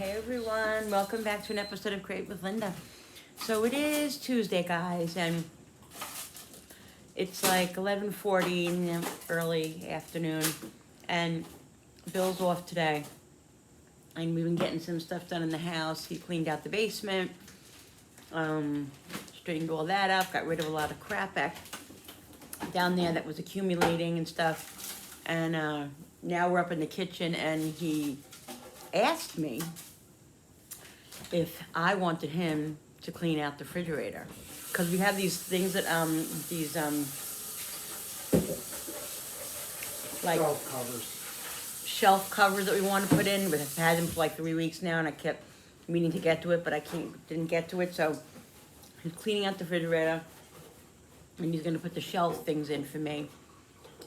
Hey everyone, welcome back to an episode of Create with Linda. So it is Tuesday, guys, and it's like 11:40 in the early afternoon, and Bill's off today. And we've been getting some stuff done in the house. He cleaned out the basement, straightened all that up, got rid of a lot of crap back down there that was accumulating and stuff. And now we're up in the kitchen, and he asked me if I wanted him to clean out the refrigerator, because we have these things that like shelf covers that we want to put in. We've had them for like 3 weeks now, and I kept meaning to get to it, but didn't get to it. So he's cleaning out the refrigerator, and he's gonna put the shelf things in for me.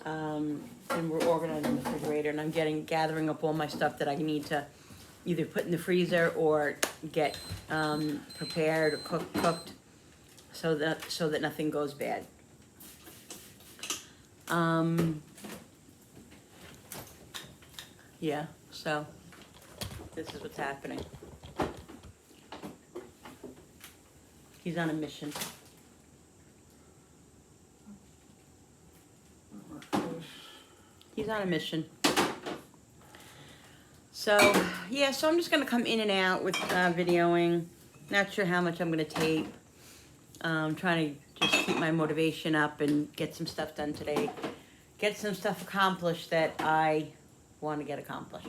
And we're organizing the refrigerator, and I'm gathering up all my stuff that I need to either put in the freezer or get prepared or cooked, so that nothing goes bad. Yeah, so this is what's happening. He's on a mission. He's on a mission. So, yeah, so I'm just going to come in and out with videoing. Not sure how much I'm going to tape. Trying to just keep my motivation up and get some stuff done today. Get some stuff accomplished that I want to get accomplished.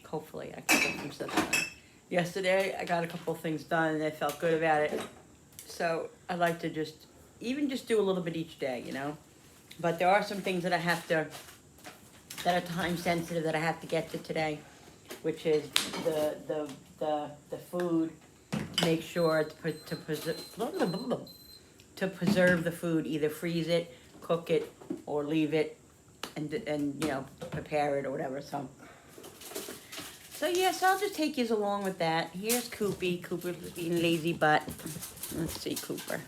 Hopefully I can get some stuff done. Yesterday, I got a couple of things done, and I felt good about it. So, I'd like to just do a little bit each day, you know. But there are some things that that are time sensitive that I have to get to today, which is the food. To make sure to preserve the food, either freeze it, cook it, or leave it, and you know, prepare it or whatever. So yeah, so I'll just take you along with that. Here's Coopy. Cooper's being lazy butt. Let's see Cooper.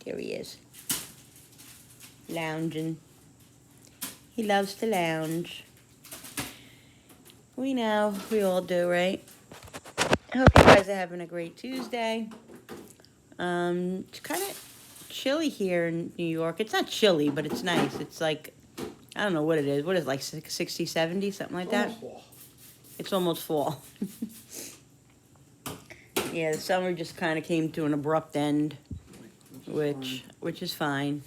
There he is. Lounging. He loves to lounge. We know. We all do, right? I hope you guys are having a great Tuesday. It's kind of chilly here in New York. It's not chilly, but it's nice. It's like, I don't know what it is. What is it, like 60, 70, something like that? It's almost fall. Yeah, the summer just kind of came to an abrupt end, which is fine.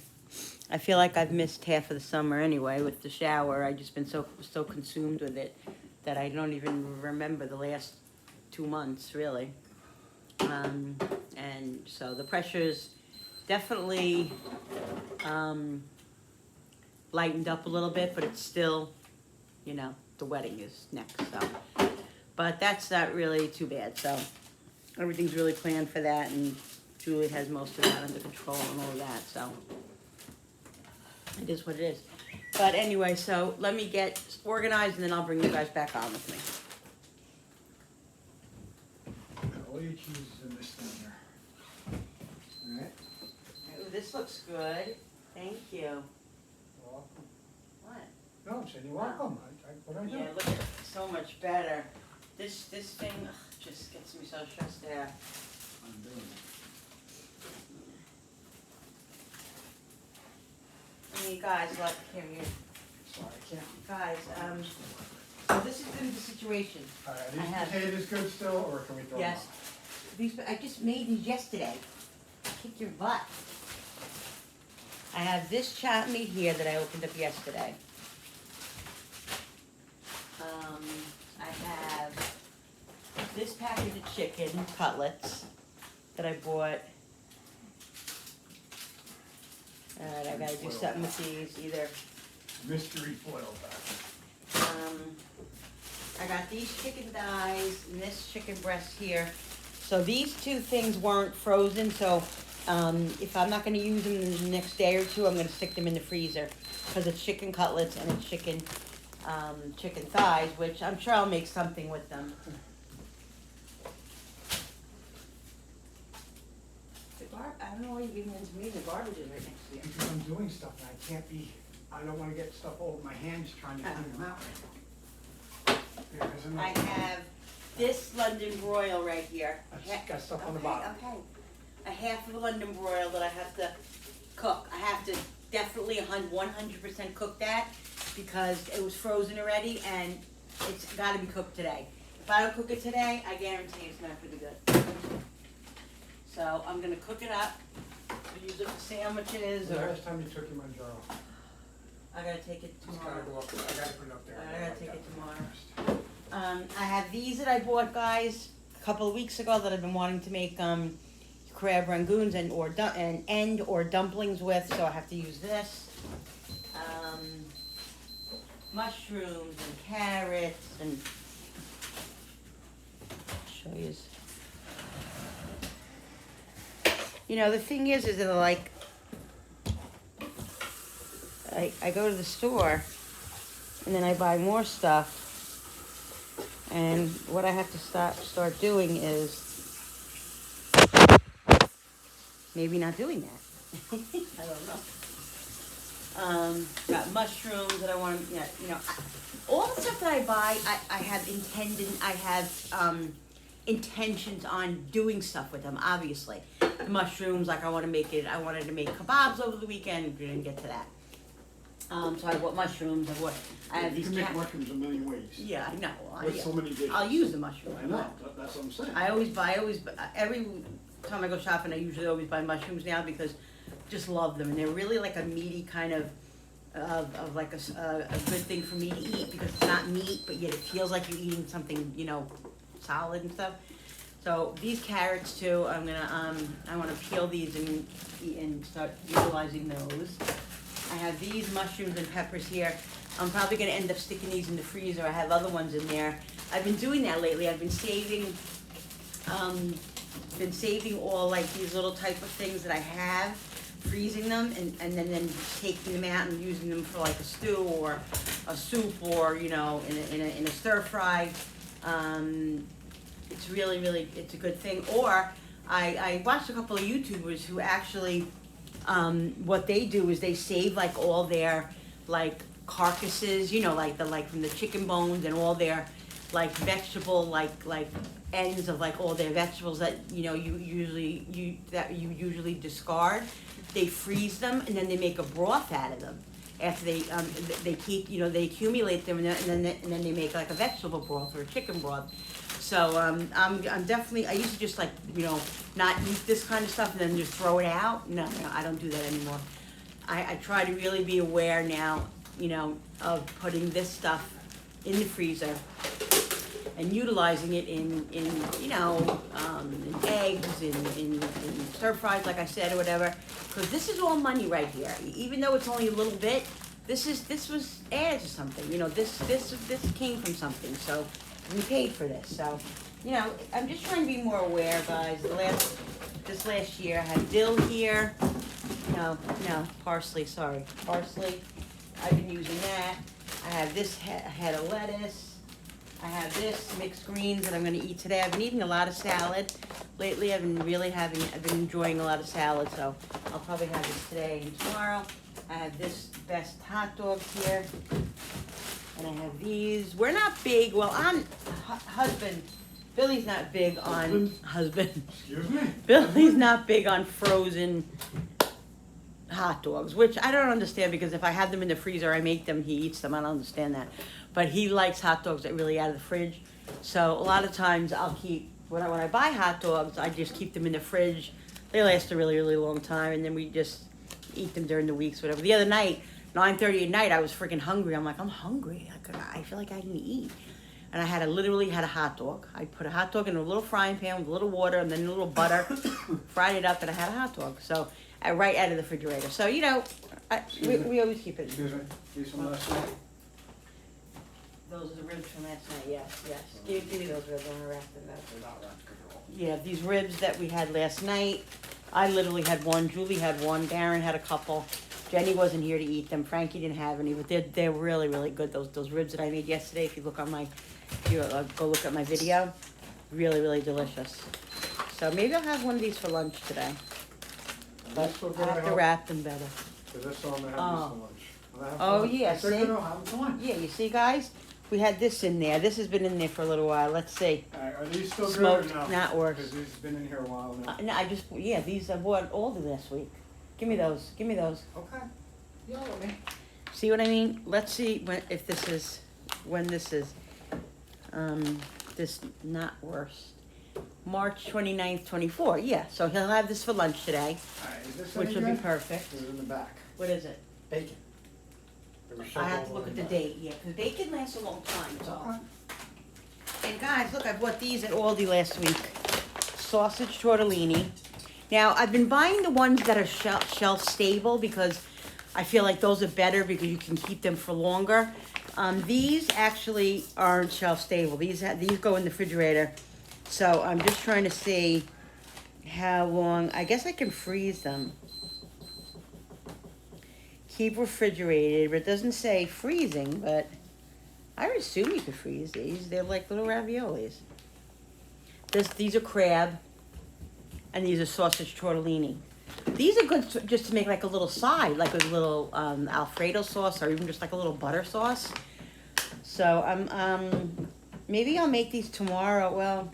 I feel like I've missed half of the summer anyway with the shower. I've just been so consumed with it that I don't even remember the last 2 months, really. And so the pressure's definitely lightened up a little bit, but it's still, you know, the wedding is next. So, but that's not really too bad. So everything's really planned for that, and Julie has most of that under control and all that. So it is what it is. But anyway, so let me get organized, and then I'll bring you guys back on with me. All your cheese is in this thing here. Alright? Ooh, this looks good. Thank you. You're welcome. What? No, I'm saying you're welcome. What I do? Yeah, look at it. So much better. This thing just gets me so stressed out. I'm doing it. I mean, guys, like, here. Sorry, I can't. Guys, so this is the situation. Alright, are I have- these potatoes good still, or can we throw Yes. them I just made these yesterday. Kick your butt. I have this chopped meat here that I opened up yesterday. I have this package of chicken cutlets that I bought. Alright, I gotta do something with these, either. off? Mystery foil back. I got these chicken thighs and this chicken breast here. So these two things weren't frozen, so if I'm not going to use them in the next day or two, I'm going to stick them in the freezer, because it's chicken cutlets and it's chicken thighs, which I'm sure I'll make something with them. I don't know why you're giving them to me. The garbage is right next to you. Because I'm doing stuff and I can't be, I don't want to get stuff over my hands trying to clean them out. Yeah, because to know. I have this London broil right here. That's got stuff on the bottom. Okay. A half of a London broil that I have to cook. I have to definitely 100% cook that because it was frozen already and it's got to be cooked today. If I don't cook it today, I guarantee it's not going to be good. So I'm going to cook it up. I'll use it for sandwiches The or last time you took your Manjaro, I got to take it it's tomorrow. gotta go up, I gotta put it up there. I gotta take it tomorrow. I have these that I bought, guys, a couple of weeks ago that I've been wanting to make crab rangoons and or dumplings with, so I have to use this. Mushrooms and carrots and show you. You know, the thing is that like I go to the store and then I buy more stuff, and what I have to start doing is maybe not doing that. I don't know. Got mushrooms that I want to, all the stuff that I buy, I have intentions on doing stuff with them, obviously. The mushrooms, like I wanted to make kebabs over the weekend, we didn't get to that. So I bought mushrooms, I have You these can make mushrooms a million ways. Yeah, I know. With so many dishes. I'll use the mushrooms. I know, that's what I'm saying. I always buy, every time I go shopping, I usually always buy mushrooms now because I just love them. And they're really like a meaty kind of like a good thing for me to eat because it's not meat, but yet it feels like you're eating something, solid and stuff. So these carrots too, I want to peel these and start utilizing those. I have these mushrooms and peppers here. I'm probably going to end up sticking these in the freezer. I have other ones in there. I've been doing that lately. I've been saving all like these little type of things that I have, freezing them, and then taking them out and using them for like a stew or a soup or in a stir fry. It's really it's a good thing. Or I watched a couple of YouTubers who actually what they do is they save like all their like carcasses, like from the chicken bones and all their like vegetable like ends of like all their vegetables that you usually discard. They freeze them and then they make a broth out of them. After they keep they accumulate them and then they make like a vegetable broth or a chicken broth. So I'm definitely, I used to just like not eat this kind of stuff and then just throw it out. No, I don't do that anymore. I try to really be aware now of putting this stuff in the freezer and utilizing it in eggs, in stir fries, like I said, or whatever. Because this is all money right here. Even though it's only a little bit, this was added to something. This came from something. So we paid for this. So I'm just trying to be more aware, guys. This last year I had dill here. No, parsley. Sorry, parsley. I've been using that. I have this head of lettuce. I have this mixed greens that I'm going to eat today. I've been eating a lot of salad lately. I've been enjoying a lot of salad, so I'll probably have this today and tomorrow. I have this best hot dogs here, and I have these. We're not big. Well, husband. Billy's not big on husband. Excuse me? Billy's not big on frozen hot dogs, which I don't understand because if I have them in the freezer, I make them, he eats them. I don't understand that. But he likes hot dogs that really out of the fridge. So a lot of times I'll keep, when I buy hot dogs, I just keep them in the fridge. They last a really long time, and then we just eat them during the weeks, whatever. The other night, 9:30 at night, I was freaking hungry. I'm like, I'm hungry. I feel like I can eat. And I literally had a hot dog. I put a hot dog in a little frying pan with a little water and then a little butter, fried it up, and I had a hot dog. So right out of the refrigerator. So we always keep it. Excuse me, these from last night? Those are the ribs from last night. Yes. Give me those ribs. I'm gonna wrap them up. They're not wrapped, 'cause they're all- Yeah, these ribs that we had last night. I literally had one. Julie had one. Darren had a couple. Jenny wasn't here to eat them. Frankie didn't have any, but they're really good. Those ribs that I made yesterday. If you look on go look at my video. Really delicious. So maybe I'll have one of these for lunch today. But That's what I have to wrap them better. Because that's all I'm gonna have this for lunch. Oh, yeah, I said, see? have them for lunch. Yeah, you see, guys, We had this in there. This has been in there for a little while. Let's see. Alright, are these still Smoked, good or no? not worse. Because these have been in here a while now. No, yeah, these I bought all the last week. Give me those. Give me those. Okay. Yell at me. See what I mean? Let's see if this is, when this is, this not worst. March 29th, 24. Yeah, so he'll have this for lunch today, Alright, is this which any will be good? perfect. This is in the back. What is it? Bacon. I have to look at the date, yeah, because bacon lasts a long time, so. Okay. And guys, look, I bought these at Aldi last week. Sausage tortellini. Now, I've been buying the ones that are shelf stable because I feel like those are better because you can keep them for longer. These actually aren't shelf stable. These go in the refrigerator. So I'm just trying to see how long. I guess I can freeze them. Keep refrigerated, but it doesn't say freezing, but I would assume you could freeze these. They're like little raviolis. These are crab, and these are sausage tortellini. These are good just to make like a little side, like a little Alfredo sauce, or even just like a little butter sauce. So maybe I'll make these tomorrow. Well,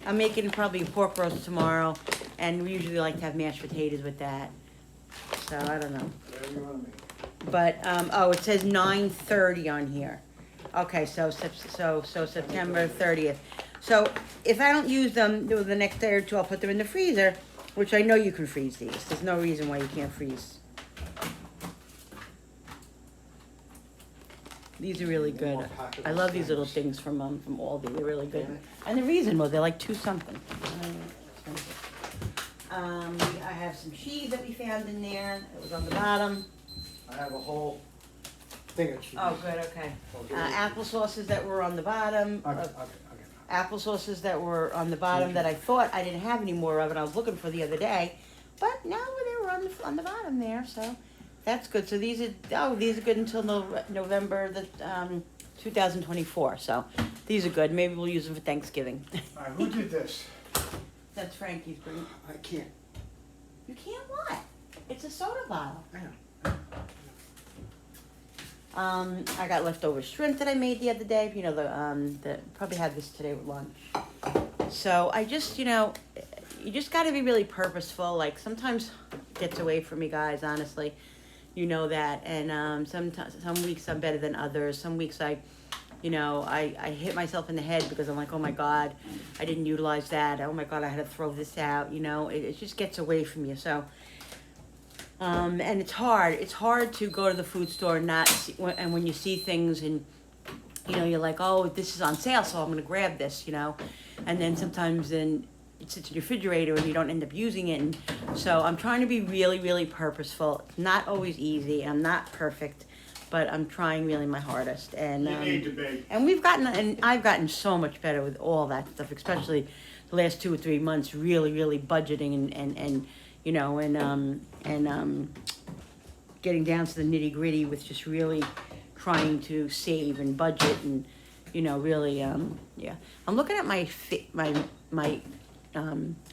I'm making probably a pork roast tomorrow, and we usually like to have mashed potatoes with that. So I don't know. Whatever you want to make. But oh, it says 9:30 on here. Okay, so September 30th. So if I don't use them the next day or two, I'll put them in the freezer, which I know you can freeze these. There's no reason why you can't freeze. These are really good. I love these little things from Aldi. They're really good. And the reason, well, they're like $2 something. I have some cheese that we found in there. It was on the bottom. I have a whole thing of cheese. Oh, good, okay. Apple sauces that were on the bottom. Okay. Apple sauces that were on the bottom that I thought I didn't have any more of, and I was looking for the other day. But now they were on the bottom there, so that's good. So these are good until November 2024. So these are good. Maybe we'll use them for Thanksgiving. Alright, who did this? That's Frankie's. Bring. I can't. You can't what? It's a soda bottle. I know. I got leftover shrimp that I made the other day. You know, the probably had this today with lunch. So I just, you just got to be really purposeful. Like sometimes it gets away from me, guys. Honestly, you know that. And some weeks I'm better than others. Some weeks I hit myself in the head because I'm like, oh my God, I didn't utilize that. Oh my God, I had to throw this out. It just gets away from you. So. And it's hard. It's hard to go to the food store and not see, and when you see things and, you're like, oh, this is on sale, so I'm going to grab this, And then sometimes then it sits in your refrigerator and you don't end up using it. And so I'm trying to be really, really purposeful. It's not always easy. I'm not perfect, but I'm trying really my hardest. And You need to be. and I've gotten so much better with all that stuff, especially the last 2 or 3 months, really, really budgeting and getting down to the nitty gritty with just really trying to save and budget and, really, yeah. I'm looking at my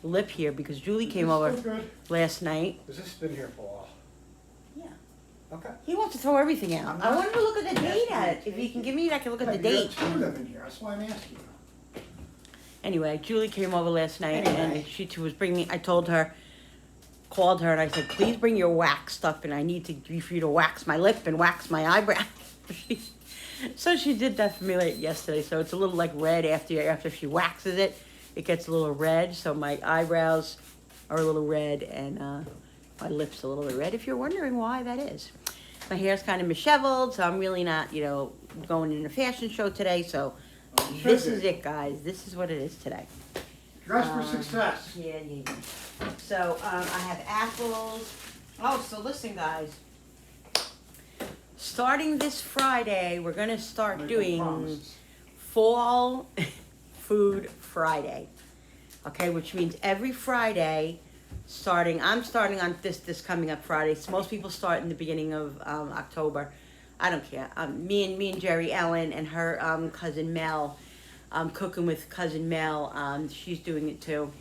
lip here because Julie came over last night. Has this been here for a while? Yeah. Okay. He wants to throw everything out. I wanted to look at the date at it. If you can give me, I can look at the date. Two of them in here. That's why I'm asking you. Anyway, Julie came over last night and she was bringing, I told her, called her and I said, please bring your wax stuff and I need for you to wax my lip and wax my eyebrow. So she did that for me yesterday. So it's a little like red after she waxes it. It gets a little red. So my eyebrows are a little red and my lips a little bit red. If you're wondering why that is. My hair's kind of disheveled, so I'm really not, going in a fashion show today. So this is it, guys. This is what it is today. Dress for success. Yeah. So I have apples. Oh, so listen, guys. Starting this Friday, we're gonna start doing Fall Food Friday. Okay, which means every Friday, I'm starting on this coming up Friday. So most people start in the beginning of October. I don't care. Me and Jerry Ellen and her cousin Mel. Cooking with cousin Mel. She's doing it too.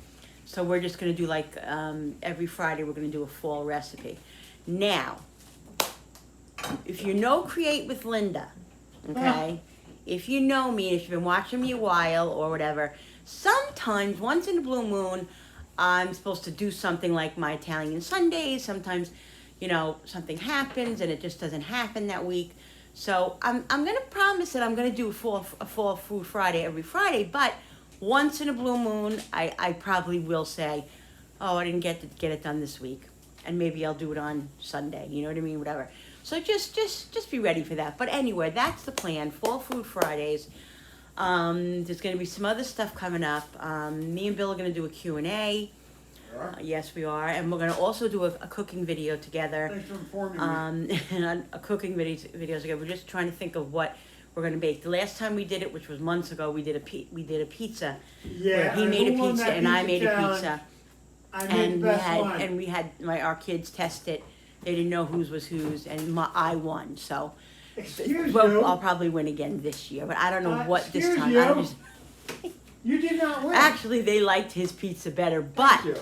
So we're just going to do like every Friday we're going to do a fall recipe. Now, if you know Create with Linda, okay, if you know me, if you've been watching me a while or whatever, sometimes once in a blue moon, I'm supposed to do something like my Italian Sundays. Sometimes, you know, something happens and it just doesn't happen that week. So I'm gonna promise that I'm gonna do a fall food Friday every Friday. But once in a blue moon, I probably will say, oh, I didn't get it done this week, and maybe I'll do it on Sunday. You know what I mean? Whatever. So just be ready for that. But anyway, that's the plan. Fall food Fridays. There's going to be some other stuff coming up. Me and Bill are going to do a Q&A. Yes, we are. And we're going to also do a cooking video together. Thanks for informing me. A cooking video together. We're just trying to think of what we're going to make. The last time we did it, which was months ago, we did a pizza. Yeah, where he made a who won pizza that and I pizza made a challenge? pizza. I made the best one. We had our kids test it. They didn't know whose was whose, and I won. So, Excuse well, you. I'll probably win again this year, but I don't know what this excuse time. you. I don't just, You did not win. actually, they liked his pizza better. But Thank you.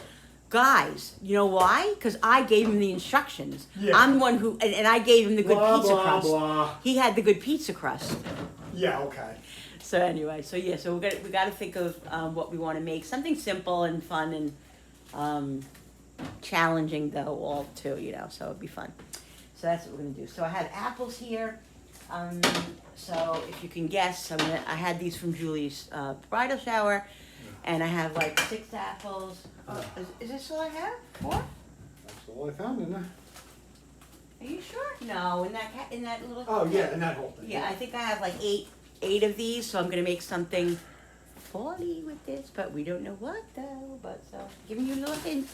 guys, you know why? Because I gave him the instructions. Yeah. I'm the one who, and I gave him the good Blah, pizza blah, crust. blah. He had the good pizza crust. Yeah, okay. So anyway, so we got to think of what we want to make. Something simple and fun and challenging though, all too, you know. So it'd be fun. So that's what we're gonna do. So I have apples here. So if you can guess, I had these from Julie's bridal shower, and I have like 6 apples. Is this all I have? 4? That's all I found in there. Are you sure? No, in that little. Oh, yeah, and that whole thing. Yeah, I think I have like eight of these, so I'm gonna make something funny with this, but we don't know what though. But so giving you a little hint.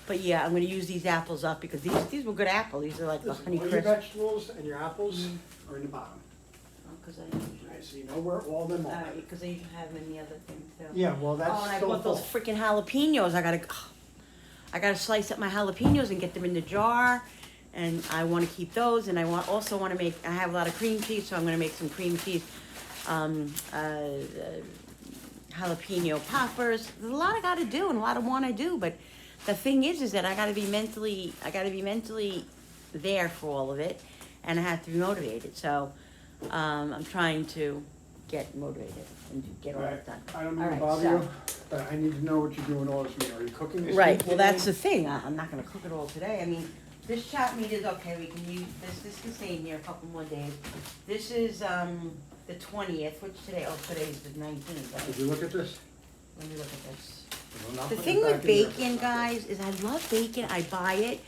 But yeah, I'm gonna use these apples up because these were good apples. These are like the Listen, honey all your crisp. vegetables and your apples are in the bottom. Because I usually. Right, so you know where all them are. Because I usually have them in the other thing too. Yeah, well, that's Oh, and I still bought those full. freaking jalapenos. I gotta slice up my jalapenos and get them in the jar. And I want to keep those, and I also want to make. I have a lot of cream cheese, so I'm going to make some cream cheese, jalapeno poppers. There's a lot I got to do, and a lot I want to do. But the thing is that I got to be mentally there for all of it, and I have to be motivated. So I'm trying to get motivated and get all that done. I don't mean All to right, bother so- you, but I need to know what you're doing all this meat. Are you cooking this Right. meat Well, today? that's the thing. I'm not going to cook it all today. I mean, this chopped meat is okay. We can use this. This can stay in here a couple more days. This is the 20th. Which today? Oh, today's the 19th. Right? Did you look at this? Let me look at this. Well, not The putting thing it with back in there. bacon, guys, is I love bacon. I buy it,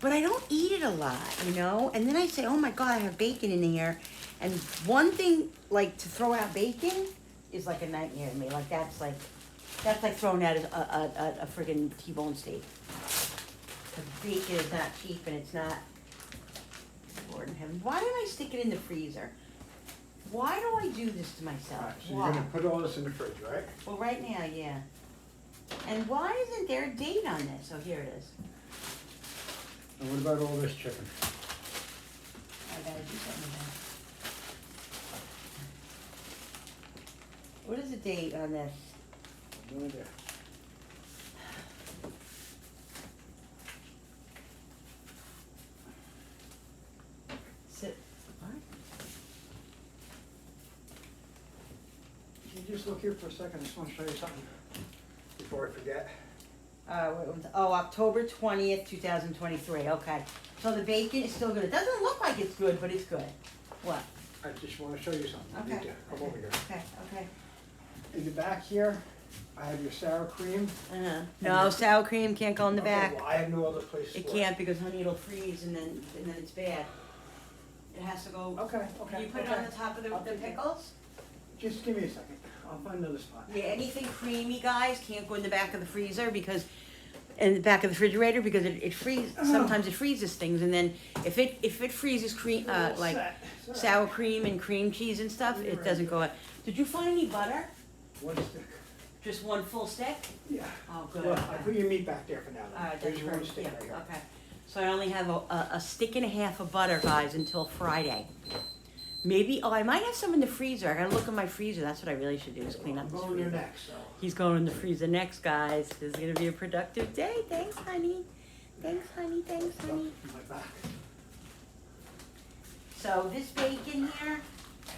but I don't eat it a lot, you know. And then I say, oh my God, I have bacon in here. And one thing, like to throw out bacon, is like a nightmare to me. Like that's like throwing out a friggin' T-bone steak. Because bacon is not cheap and it's not. Lord in heaven, why did I stick it in the freezer? Why do I do this to myself? Alright, so Why? you're gonna put all this in the fridge, right? Well, right now, yeah. And why isn't there a date on this? Oh, here it is. And what about all this chicken? I gotta do something with that. What is the date on this? No idea. What? Can you just look here for a second? I just wanna show you something before I forget. October 20th, 2023. Okay. So the bacon is still good. It doesn't look like it's good, but it's good. What? I just wanna show you something. You need Okay. to come over here. Okay. In the back here, I have your sour cream. No, sour cream can't go in the Okay, back. well, I have no other place for it. It can't because, honey, it'll freeze and then it's bad. It has to go. Okay, Can you put it on the top of I'll the take it. pickles? Just give me a second. I'll find another spot. Yeah, anything creamy, guys, can't go in the back of the freezer because, in the back of the refrigerator because it freezes. Sometimes it freezes things, and then if it freezes cream, All like set. It's all right. sour cream and cream cheese and stuff, it doesn't go out. Did you find any butter? One stick. Just one full stick? Yeah. Oh, good. Look, I put your meat back there for now. All right, There's that's your one perfect. stick Yeah, right here. okay. So I only have a stick and a half of butter, guys, until Friday. Maybe, I might have some in the freezer. I gotta look in my freezer. That's what I really should do is clean up I'm this going there freezer. next, so. He's going in the freezer next, guys. This is gonna be a productive day. Thanks, honey. Thanks, honey. Thanks, honey. My back. So this bacon here,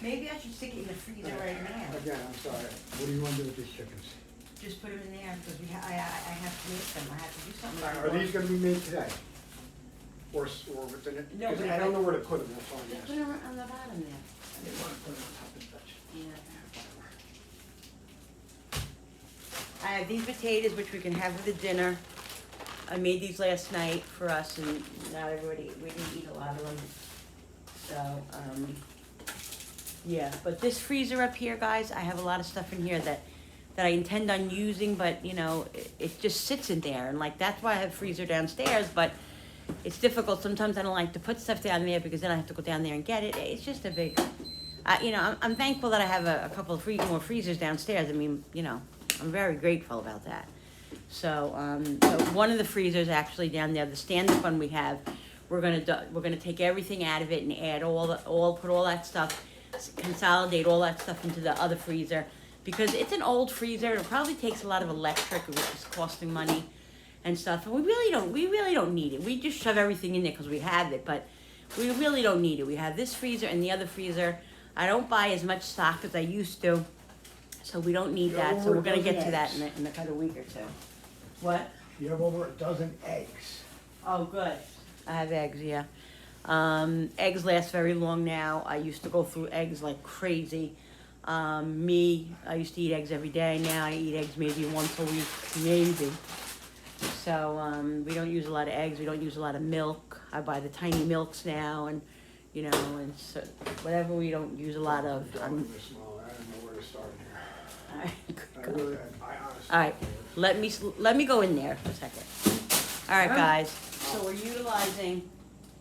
Maybe I should stick it in the freezer right now. Again, I'm sorry. What do you want to do with these chickens? Just put them in there because I have to make them. I have to do something. Are these gonna be made today? Or within it? No, Because but I don't know where to put them, that's all I'm Just put asking. them on the bottom there. I didn't want to put them on top of the veg. Yeah. Whatever. I have these potatoes, which we can have with the dinner. I made these last night for us, and not everybody, we didn't eat a lot of them. So, yeah. But this freezer up here, guys, I have a lot of stuff in here that I intend on using, but, you know, it just sits in there. And, like, that's why I have a freezer downstairs, but it's difficult. Sometimes I don't like to put stuff down there because then I have to go down there and get it. It's just a big, you know, I'm thankful that I have a couple of more freezers downstairs. I mean, you know, I'm very grateful about that. So, so one of the freezers actually down there, the stand-up one we have, we're gonna take everything out of it and add put all that stuff, consolidate all that stuff into the other freezer, because it's an old freezer. It probably takes a lot of electric, which is costing money and stuff. And we really don't need it. We just shove everything in there because we have it, but we really don't need it. We have this freezer and the other freezer. I don't buy as much stock as I used to, so we don't need that. So we're gonna get to that in a week or two. What? You have over a dozen eggs. Oh, good. I have eggs, yeah. Eggs last very long now. I used to go through eggs like crazy. I used to eat eggs every day. Now I eat eggs maybe once a week, maybe. So we don't use a lot of eggs. We don't use a lot of milk. I buy the tiny milks now, and you know, and so whatever we don't use a lot of. Small. I don't know where to start here. All right. I honestly. All right, let me go in there for a second. All right, guys. So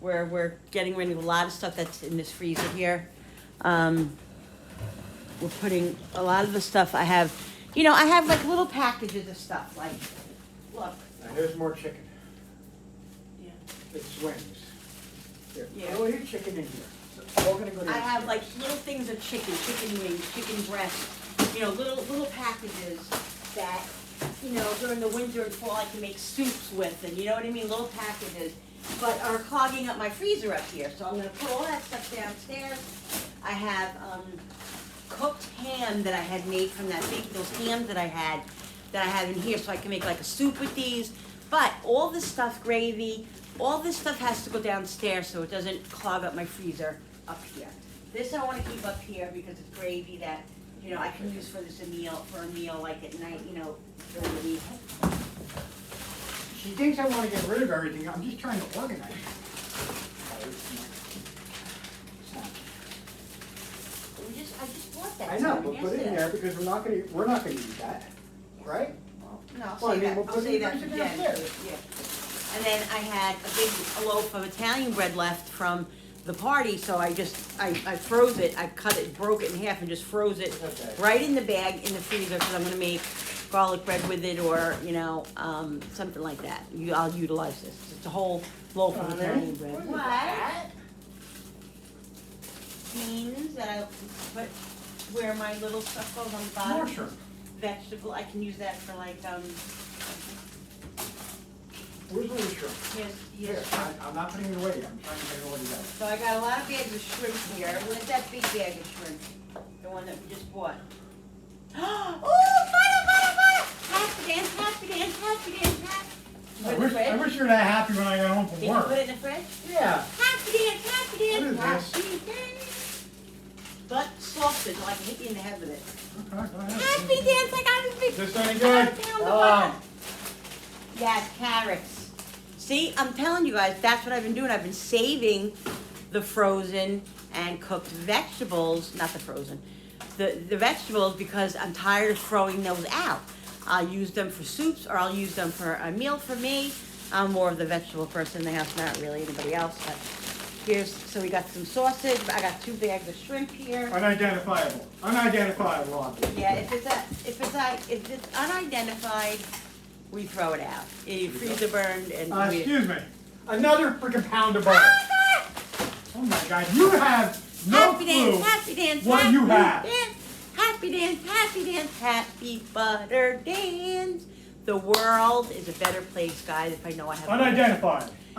we're getting rid of a lot of stuff that's in this freezer here. We're putting a lot of the stuff I have. You know, I have like little packages of stuff. Like, look. Now here's more chicken. Yeah. It's wings. Here, Yeah. put your chicken in here. It's all gonna go down. I have like little things of chicken wings, chicken breast. You know, little packages that, you know, during the winter and fall I can make soups with, and you know what I mean, little packages, but are clogging up my freezer up here. So I'm gonna put all that stuff downstairs. I have cooked ham that I had made from those hams that I have in here, so I can make like a soup with these. But all this stuff, gravy, all this stuff has to go downstairs so it doesn't clog up my freezer up here. This I want to keep up here because it's gravy that, you know, I can use for a meal like at night, you know, during the week. She thinks I want to get rid of everything. I'm just trying to organize it. I just bought that. I know, but put it in there because we're not gonna eat that, right? Well, no, I'll Well, I say mean, that. we'll I'll put say it that in for the Jen. downstairs. Yeah. And then I had a big loaf of Italian bread left from the party, so I froze it. I cut it, broke it in half, and just froze it Okay. right in the bag in the freezer because I'm gonna make garlic bread with it, or you know, something like that. I'll utilize this. It's a whole loaf of Italian bread. What? Beans that I put where my little stuff goes on the bottom. More shrimp. Vegetable, I can use that for like Where's the shrimp? yes. Here, I'm not putting it away yet. I'm trying to get it all together. So I got a lot of bags of shrimp here. Where's that big bag of shrimp? The one that we just bought. Oh, butter! Happy dance. I wish you were that happy when I got home from Did you work. put it in the fridge? Yeah. Happy dance. What is this? Happy dance. But sausage, so I can hit you in the head with it. Okay, go ahead. Happy dance, I got it big. Is this any good? Oh. Yes, carrots. See, I'm telling you guys, that's what I've been doing. I've been saving the frozen and cooked vegetables, not the frozen, the vegetables, because I'm tired of throwing those out. I'll use them for soups, or I'll use them for a meal for me. I'm more of the vegetable person in the house, not really anybody else, but so we got some sausage. I got 2 bags of shrimp here. Unidentifiable, object. Yeah, if it's unidentified, we throw it out. It's freezer burned and Excuse me. Another freaking pound of butter. Oh my God, you have no clue happy dance, what you have. Happy dance, happy butter dance. The world is a better place, guys, if I know I have Unidentified. If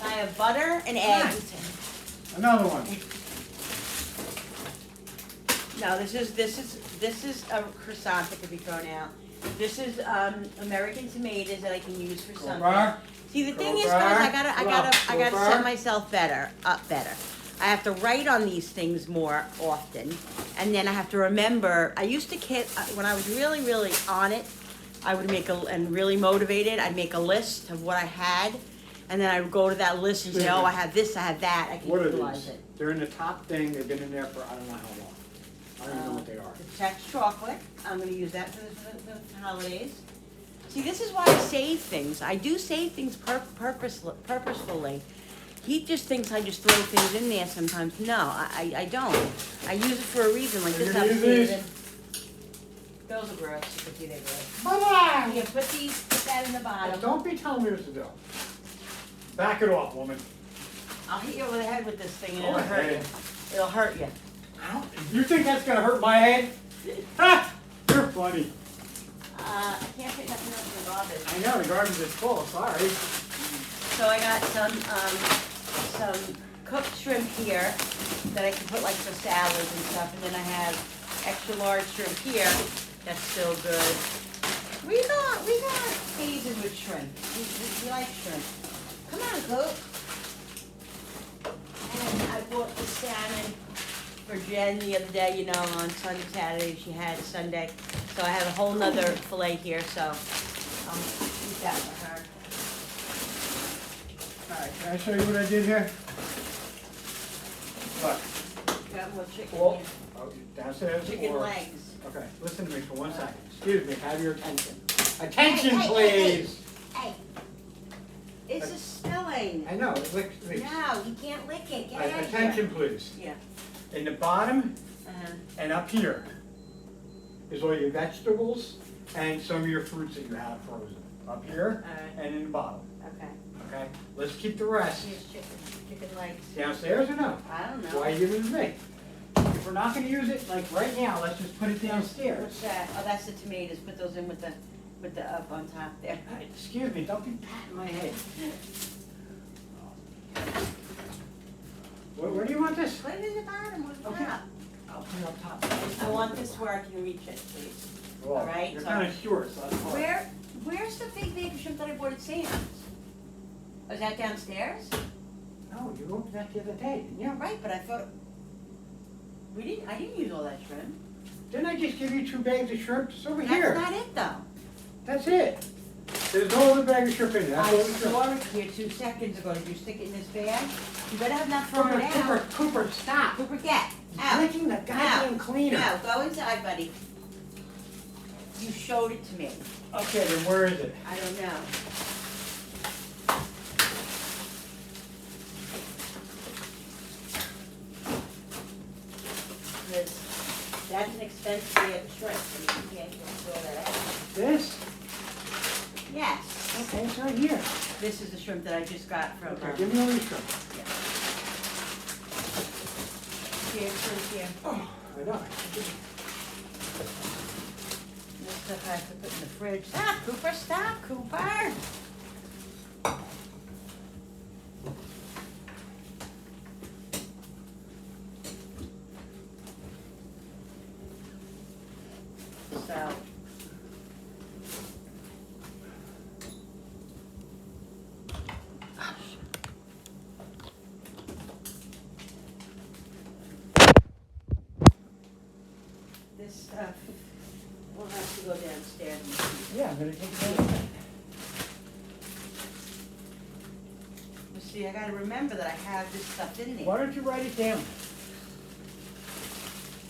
I have butter and eggs. Another one. No, this is a croissant that could be thrown out. This is American tomatoes that I can use for something. back. See, the thing Go is, guys, back. I Go gotta back. set myself better. I have to write on these things more often, and then I have to remember. I used to when I was really, really on it, I would and really motivated. I'd make a list of what I had, and then I would go to that list and say, "Oh, I have this, I have that. I can What are utilize these? it." They're in the top thing. They've been in there for I don't know how long. I don't even know what they are. The Chex chocolate. I'm gonna use that for the holidays. See, this is why I save things. I do save things purposefully. He just thinks I just throw things in there sometimes. No, I don't. I use it for a reason. Like Are you this, gonna I'm use these? saving. Those are gross. You can see they're gross. Bye-bye. Yeah, put that in the bottom. Don't be telling me what to do. Back it off, woman. I'll hit you over the head with this thing and Go it'll hurt you. ahead. It'll hurt you. Ow. You think that's gonna hurt my head? Ha! You're funny. I can't fit nothing else in the garbage. I know the garbage is full. Sorry. So I got some cooked shrimp here that I can put like for salads and stuff, and then I have extra large shrimp here that's still good. We got phases with shrimp. We like shrimp. Come on, Cook. And I bought the salmon for Jen the other day, you know, on Sunday, Saturday, she had Sunday. So I have a whole nother fillet here, so I'll eat that for her. All right. Can I show you what I did here? Look. Got more chicken Well, here. oh, downstairs. Chicken or- legs. Okay. Listen to me for 1 second. Excuse me. Have your attention. Hey, Attention, hey, please. Hey, it's a spilling. I know. It licks me. No, you can't lick it. Get out of here. Attention, please. Yeah. In the bottom Uh-huh. and up here is all your vegetables and some of your fruits that you have frozen. Up here All right. and in the bottom. Okay. Okay? Let's keep the rest Here's chicken legs. downstairs or no? I don't know. Why are you giving it to me? If we're not gonna use it, like right now, let's just put it downstairs. What's that? Oh, that's the tomatoes. Put those in with the up on top there. Hey, excuse me, don't be patting my head. Where do you want this? Put it in the bottom with the Okay. top. I'll put it up top. I want this where I can reach it, please. Well, all right, You're so- kinda short, so that's fine. Where's the big baby shrimp that I bought at Sam's? Is that downstairs? No, you opened that the other day, didn't Yeah, you? right, but I thought, I didn't use all that shrimp. Didn't I just give you 2 bags of shrimp? It's over That's here. not it though. That's it. There's no other bag of shrimp in there. That's I all the shrimp. saw it here 2 seconds ago. Did you stick it in this bag? You better have not thrown it Cooper, out. Cooper, stop. Cooper, get You're out. licking the goddamn cleaner. No, go inside, buddy. You showed it to me. Okay, then where is it? I don't know. Because that's an expensive bag of shrimp, and you can't just throw that out. This? Yes. Okay, it's right here. This is the shrimp that I just got from. Okay, give me all your shrimp. Here, shrimp here. Oh, I know. This stuff I have to put in the fridge. Stop, Cooper, stop, Cooper. So. This stuff will have to go downstairs. Yeah, I'm gonna take that. But see, I gotta remember that I have this stuff in there. Why don't you write it down?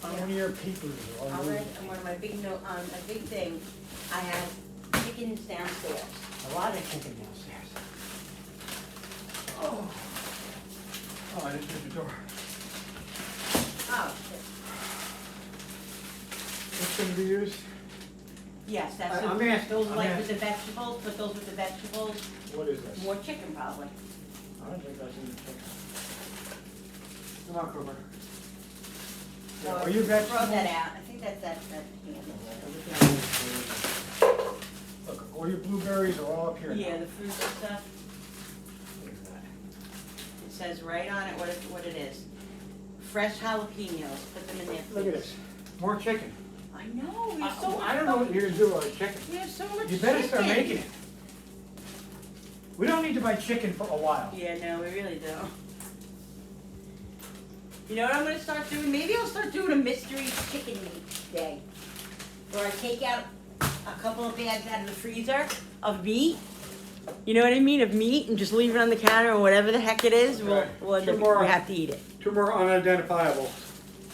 On one of your papers or I'll your- write on one of my big note, on my big thing, I have chickens downstairs. A lot of chicken downstairs. Oh. Oh, I didn't shut the door. Oh, shit. What's gonna be used? Yes, that's, I'm the- asking- those I'm like with the asking. vegetables, put those with the vegetables, What is this? more chicken probably. I don't think that's in the chicken. Come on, Cooper. So Are you vegetables? Throw that out, I think that's can. Look, all your blueberries are all up here now. Yeah, the fruit and stuff, Look at that. it says right on it what it is. Fresh jalapenos, put them in there, please. Look at this. More chicken. I know, we have so much. I don't know what you're gonna do with chicken. We have so much chicken. You better start making it. We don't need to buy chicken for a while. Yeah, no, we really don't. You know what I'm gonna start doing? Maybe I'll start doing a mystery chicken meat day. Where I take out a couple of bags out of the freezer of meat. You know what I mean? Of meat, and just leave it on the counter or whatever the heck it is. Okay. We'll end up, we have to eat it. 2 more unidentifiable.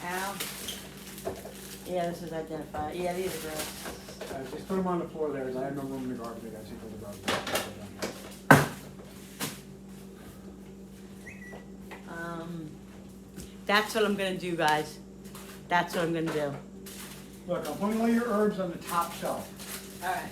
Ow. Yeah, this is identified. Yeah, these are gross. Just put them on the floor there, because I have no room in the garbage. I gotta take them to the garbage. That's what I'm gonna do, guys. That's what I'm gonna do. Look, I'm putting all your herbs on the top shelf. All right.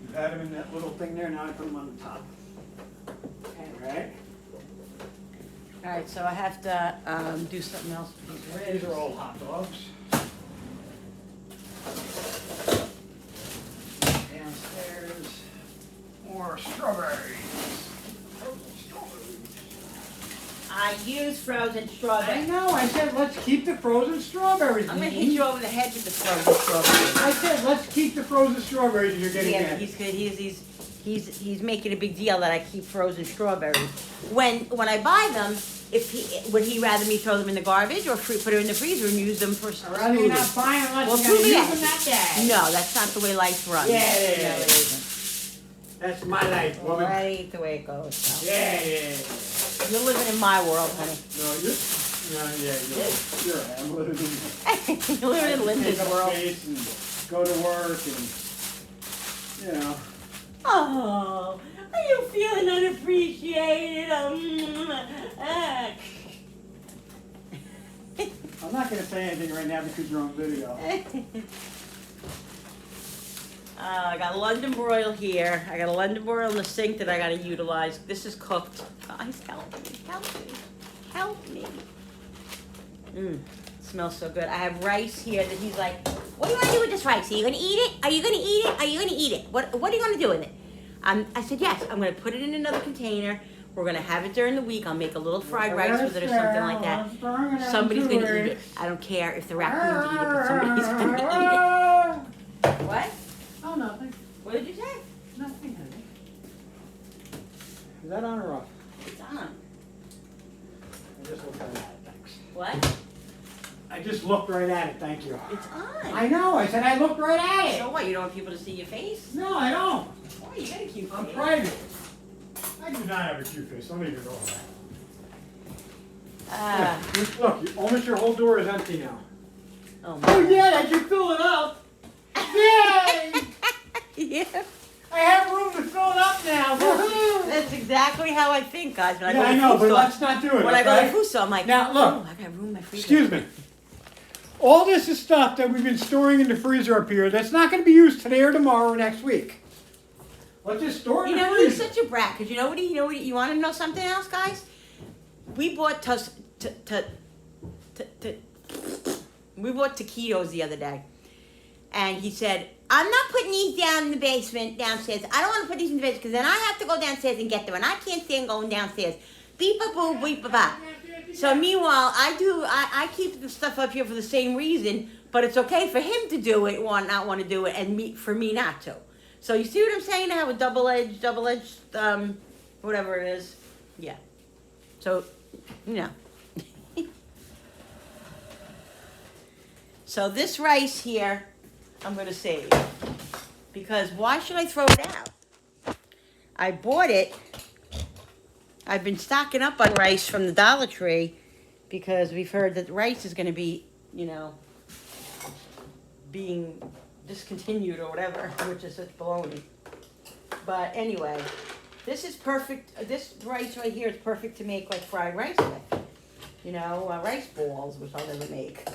You had them in that little thing there, now I put them on the top. Okay. Right? All right, so I have to do something else with these These are ribs. all hot dogs. Downstairs, more strawberries. Frozen strawberries. I use frozen I strawberries. know, I said let's keep the frozen strawberries. I'm gonna Dee hit Dee. you over the head with the frozen strawberries. I said let's keep the frozen strawberries and you're getting Yeah, mad. but he's good. He's making a big deal that I keep frozen strawberries. When I buy them, would he rather me throw them in the garbage or put them in the freezer and use them for I'd rather you're not buying unless Well, you're gonna prove use it. them that day. No, that's not the way life runs. Yeah, it is. No, it isn't. That's my life, Well, woman. that ain't the way it goes. So. Yeah. You're living in my world, honey. You're I'm living in You're living in Linda's take up world. space and go to work and, you know. Oh, are you feeling unappreciated? I'm not gonna say anything right now because you're on video. I got London broil here. I got a London broil in the sink that I gotta utilize. This is cooked. Guys, help me, help me, help me. Smells so good. I have rice here that he's like, what do you want to do with this rice? Are you gonna eat it? Are you gonna eat it? Are you gonna eat it? What are you gonna do with it? I said, yes, I'm gonna put it in another container. We're gonna have it during the week. I'll make a little fried rice with it or something like that. Somebody's gonna eat it. I don't care if the raccoons eat it, but somebody's gonna eat it. What? Oh, nothing. What did you say? Nothing, honey. Is that on or off? It's on. I just looked right at it, thanks. What? I just looked right at it, thank you. It's on. I know, I said I looked right at it. So what? You don't want people to see your face? No, I don't. Why? You got a cute I'm face. private. I do not have a cute face, don't even know that. Look, almost your whole door is empty now. Oh my. Oh yeah, I can fill it up. Yay! Yeah. I have room to fill it up now. Woohoo! That's exactly how I think, guys. When I Yeah, go to I the know, food but store. let's not do it. When I go to okay? the food store, I'm like, Now, look. oh, I got room in my freezer. Excuse me. All this is stuff that we've been storing in the freezer up here that's not going to be used today or tomorrow or next week. Let's just store it You in the know what? He's freezer. such a brat. Cause you know what? You want to know something else, guys? We bought we bought taquitos the other day, and he said, "I'm not putting these down in the basement downstairs. I don't want to put these in the basement because then I have to go downstairs and get them, and I can't stand going downstairs. Beep a boo, beep a ba." So meanwhile, I keep the stuff up here for the same reason, but it's okay for him to do it, not want to do it, and for me not to. So you see what I'm saying? I have a double-edged, whatever it is. Yeah. So, you know. So this rice here, I'm going to save. Because why should I throw it out? I bought it. I've been stocking up on rice from the Dollar Tree because we've heard that rice is going to be, being discontinued or whatever, which is such baloney. But anyway, this is perfect. This rice right here is perfect to make like fried rice with. Rice balls, which I'll never make.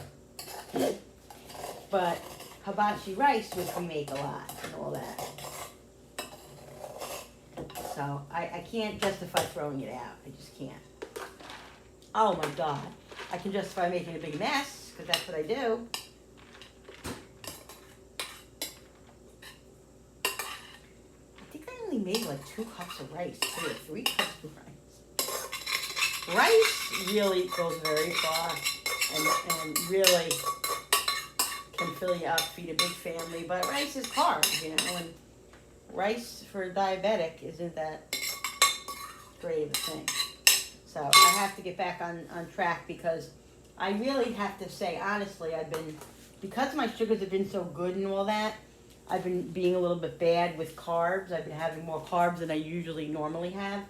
But hibachi rice, which we make a lot and all that. So I can't justify throwing it out. I just can't. Oh my God. I can justify making a big mess. because that's what I do. I think I only made like 2 cups of rice, 2 or 3 cups of rice. Rice really goes very far and really can fill you up, feed a big family, but rice is carbs, you know, and rice for a diabetic isn't that great of a thing. So I have to get back on track because I really have to say, honestly, because my sugars have been so good and all that, I've been being a little bit bad with carbs. I've been having more carbs than I usually normally have.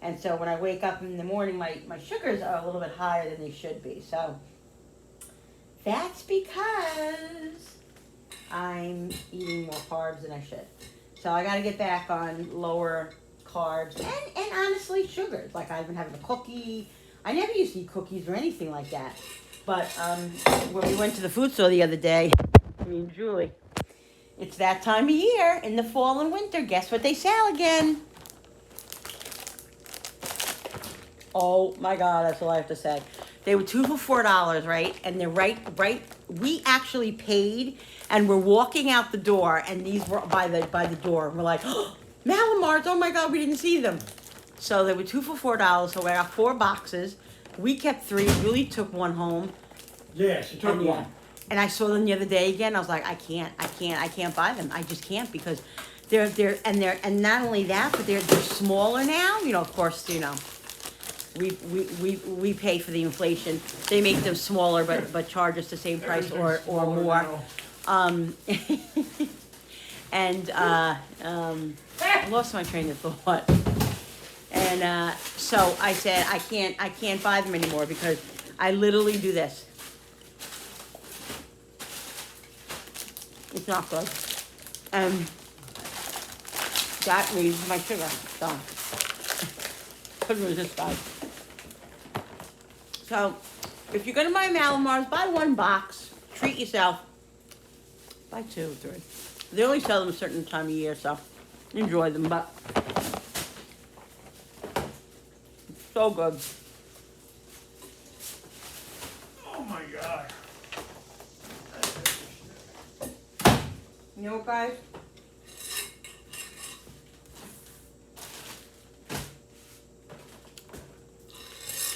And so when I wake up in the morning, my sugars are a little bit higher than they should be. So that's because I'm eating more carbs than I should. So I got to get back on lower carbs and honestly sugars. Like I've been having a cookie. I never used to eat cookies or anything like that. But when we went to the food store the other day, me and Julie, it's that time of year in the fall and winter. Guess what they sell again? Oh my God, that's all I have to say. They were 2 for $4, right? And they're right. We actually paid, and we're walking out the door, and these were by the door. We're like, oh, Malamars! Oh my God, we didn't see them. So they were 2 for $4. So we got 4 boxes. We kept 3. Julie took 1 home. Yeah, she took 1. And I saw them the other day again. I was like, I can't buy them. I just can't because and not only that, but they're smaller now. You know, of course, you know. We pay for the inflation. They make them smaller, but charge us the same price or more. I lost my train of thought. And so I said I can't buy them anymore because I literally do this. It's not good, and that leaves my sugar. So couldn't resist, guys. So, if you're gonna buy Malamars, buy 1 box. Treat yourself. Buy 2 or 3. They only sell them a certain time of year, so enjoy them. But so good. Oh my God. You know what, guys?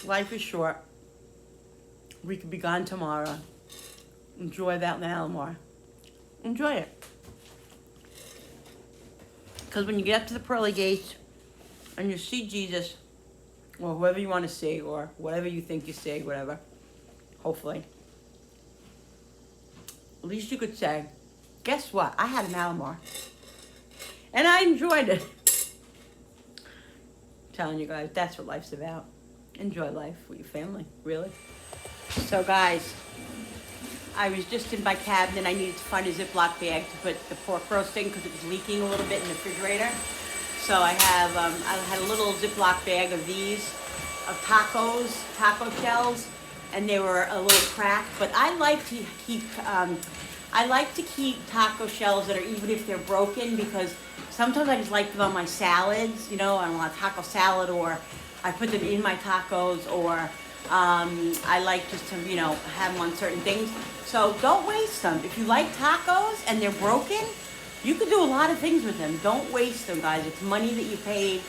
Life is short. We could be gone tomorrow. Enjoy that Malamar. Enjoy it. Because when you get up to the pearly gates and you see Jesus, or whoever you want to see, or whatever you think you see, whatever, hopefully, at least you could say, guess what? I had a Malamar. And I enjoyed it. I'm telling you guys, that's what life's about. Enjoy life with your family, really. So guys, I was just in my cabinet. I needed to find a Ziploc bag to put the pork roast in because it was leaking a little bit in the refrigerator. So I have, I had a little Ziploc bag of these, of taco shells, and they were a little cracked. But I like to keep taco shells that are, even if they're broken, because sometimes I just like them on my salads. You know, I want a taco salad, or I put them in my tacos, or I like just to, you know, have them on certain things. So don't waste them. If you like tacos and they're broken, you can do a lot of things with them. Don't waste them, guys. It's money that you paid,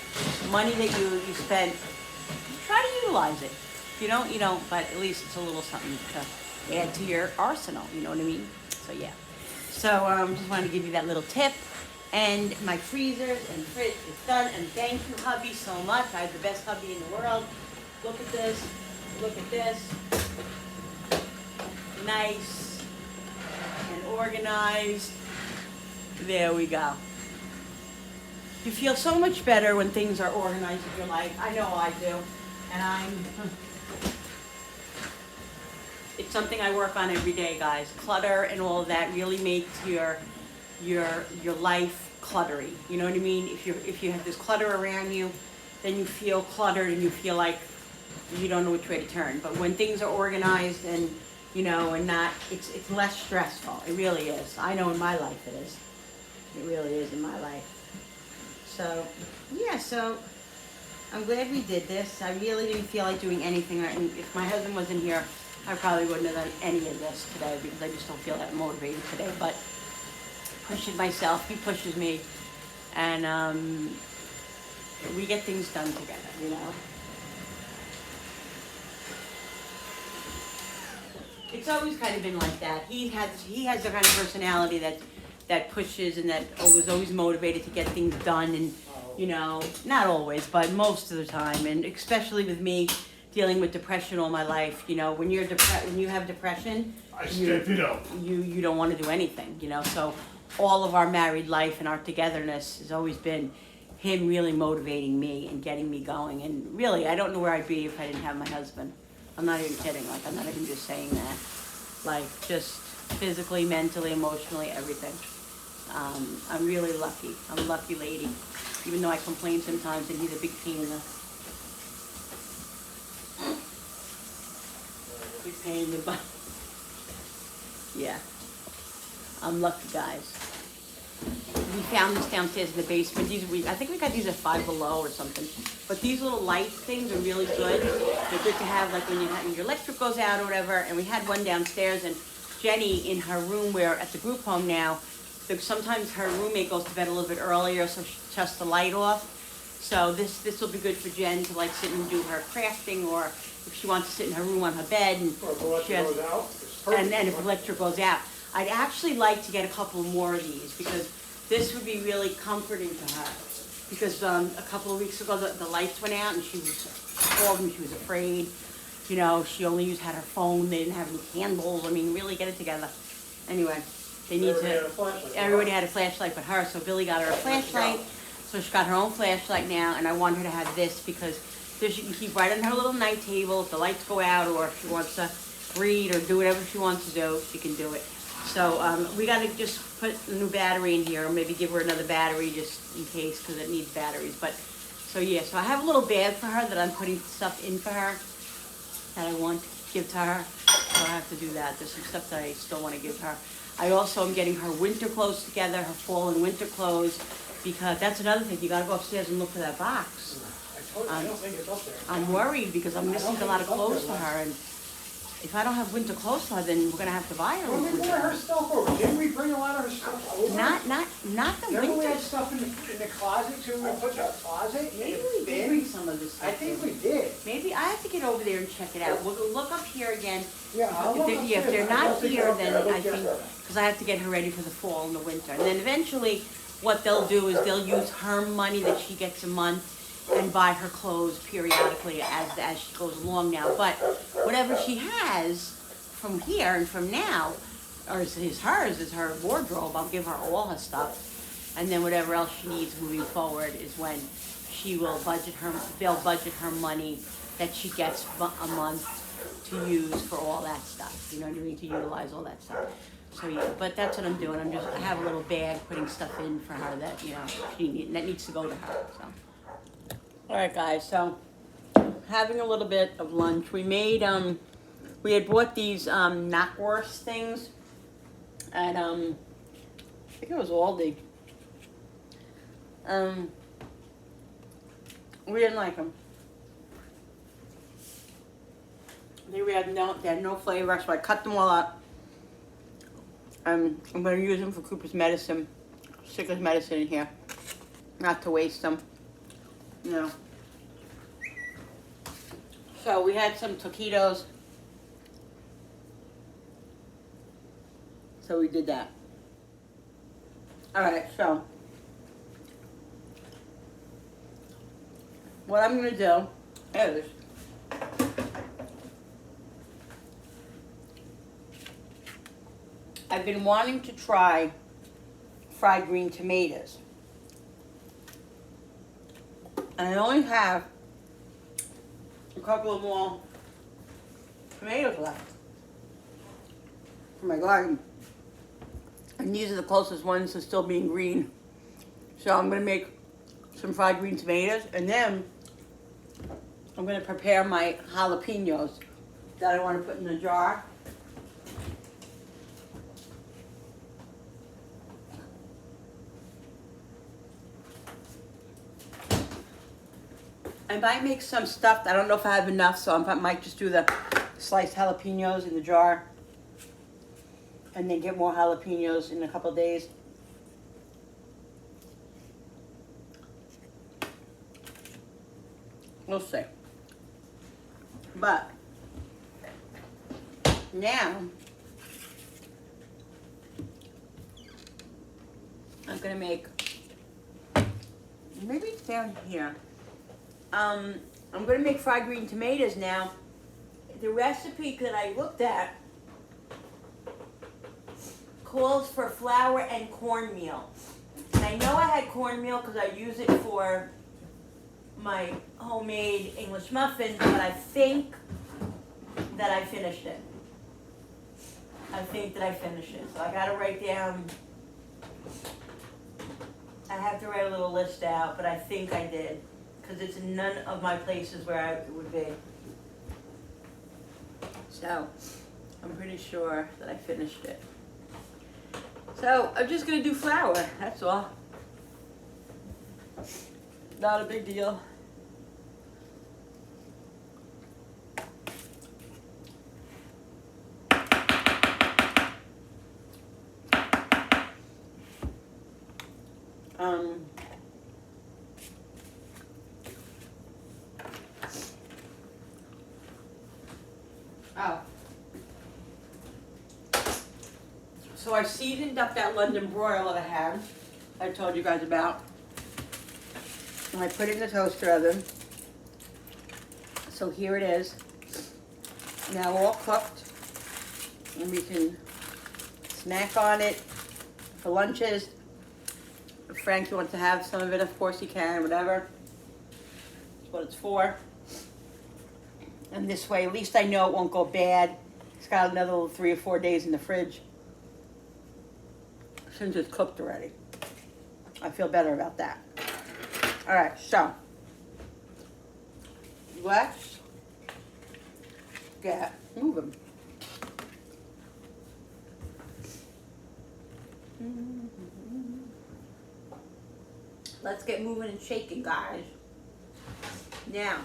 money that you spent. Try to utilize it. If you don't, you don't, but at least it's a little something to add to your arsenal, you know what I mean? So yeah. So just wanted to give you that little tip. And my freezers and fridge is done. And thank you, hubby, so much. I have the best hubby in the world. Look at this. Look at this. Nice and organized. There we go. You feel so much better when things are organized in your life. I know I do. And it's something I work on every day, guys. Clutter and all of that really makes your life cluttery. You know what I mean? If you have this clutter around you, then you feel cluttered and you feel like you don't know which way to turn. But when things are organized and, you know, and not, it's less stressful. It really is. I know in my life it is. It really is in my life. So, yeah, so I'm glad we did this. I really didn't feel like doing anything. If my husband wasn't here, I probably wouldn't have done any of this today because I just don't feel that motivated today. But pushing myself, he pushes me, and we get things done together, you know. It's always kind of been like that. He has the kind of personality that pushes and that was always motivated to get things done, and you know, not always, but most of the time, and especially with me dealing with depression all my life. You know, when when you have depression, you don't want to do anything. You know, so all of our married life and our togetherness has always been him really motivating me and getting me going. And really, I don't know where I'd be if I didn't have my husband. I'm not even kidding. Like, I'm not even just saying that. Like, just physically, mentally, emotionally, everything. I'm really lucky. I'm a lucky lady. Even though I complain sometimes and he's a big pain in the... Big pain in the butt. Yeah. I'm lucky, guys. We found this downstairs in the basement. I think we got these at Five Below or something. But these little light things are really good. They're good to have, like when your electric goes out or whatever. And we had one downstairs, and Jenny in her room, we're at the group home now, sometimes her roommate goes to bed a little bit earlier, so she shuts the light off. So this will be good for Jen to like sit and do her crafting, or if she wants to sit in her room on her bed and and if electric goes out. I'd actually like to get a couple more of these because this would be really comforting to her. Because a couple of weeks ago the lights went out and she called and she was afraid. You know, she only had her phone. They didn't have any candles. I mean, really get it together. Anyway, they need to. Everybody had a flashlight but her, so Billy got her a flashlight. So she got her own flashlight now, and I want her to have this because this she can keep right on her little night table. If the lights go out, or if she wants to read or do whatever she wants to do, she can do it. So we got to just put a new battery in here, or maybe give her another battery just in case, because it needs batteries. But so yeah, so I have a little bag for her that I'm putting stuff in for her that I want to give to her. So I have to do that. There's some stuff that I still want to give her. I also am getting her winter clothes together, her fall and winter clothes, because that's another thing. You got to go upstairs and look for that box. I don't think it's up there. I'm worried because I'm missing a lot of clothes for her, and if I don't have winter clothes for her, then we're gonna have to buy her. When we brought her stuff over, didn't we bring a lot of her stuff over? Not the Remember we winter. had stuff in the closet too? We put in the closet. Maybe we did bring some of this stuff. I think we did. Maybe I have to get over there and check it out. We'll look up here again. Yeah, I'll look If upstairs. they're I don't not think here, they're up then there. I think because I have to get her ready for the fall and the winter, and then eventually, what they'll do is they'll use her money that she gets a month and buy her clothes periodically as she goes along now. But whatever she has from here and from now, or is hers, is her wardrobe. I'll give her all her stuff, and then whatever else she needs moving forward is when she will they'll budget her money that she gets a month to use for all that stuff. You know what I mean? To utilize all that stuff. So yeah, but that's what I'm doing. I have a little bag putting stuff in for her that that needs to go to her. So. All right, guys. So having a little bit of lunch. We made we had bought these knockwurst things at I think it was Aldi. We didn't like them. They had no flavor, so I cut them all up. I'm going to use them for Cooper's medicine, stick his medicine in here, not to waste them. No. So we had some taquitos. So we did that. Alright, so what I'm going to do is I've been wanting to try fried green tomatoes. And I only have a couple of more tomatoes left from my garden. And these are the closest ones to still being green. So I'm going to make some fried green tomatoes, and then I'm going to prepare my jalapenos that I want to put in a jar. I might make some stuffed. I don't know if I have enough, so I might just do the sliced jalapenos in the jar and then get more jalapenos in a couple of days. We'll see. But now I'm gonna make, maybe it's down here. I'm gonna make fried green tomatoes now. The recipe that I looked at calls for flour and cornmeal. And I know I had cornmeal because I use it for my homemade English muffins, but I think that I finished it. So I gotta write down, I have to write a little list out, but I think I did, because it's in none of my places where it would be. So, I'm pretty sure that I finished it. So, I'm just gonna do flour, that's all. Not a big deal. Oh. So I seasoned up that London broil that I had, I told you guys about. And I put it in the toaster oven. So here it is. Now all cooked. And we can snack on it for lunches. If Frankie wants to have some of it, of course he can, whatever. That's what it's for. And this way, at least I know it won't go bad. It's got another 3 or 4 days in the fridge. Since it's cooked already. I feel better about that. All right, so let's get moving. Let's get moving and shaking, guys. Now,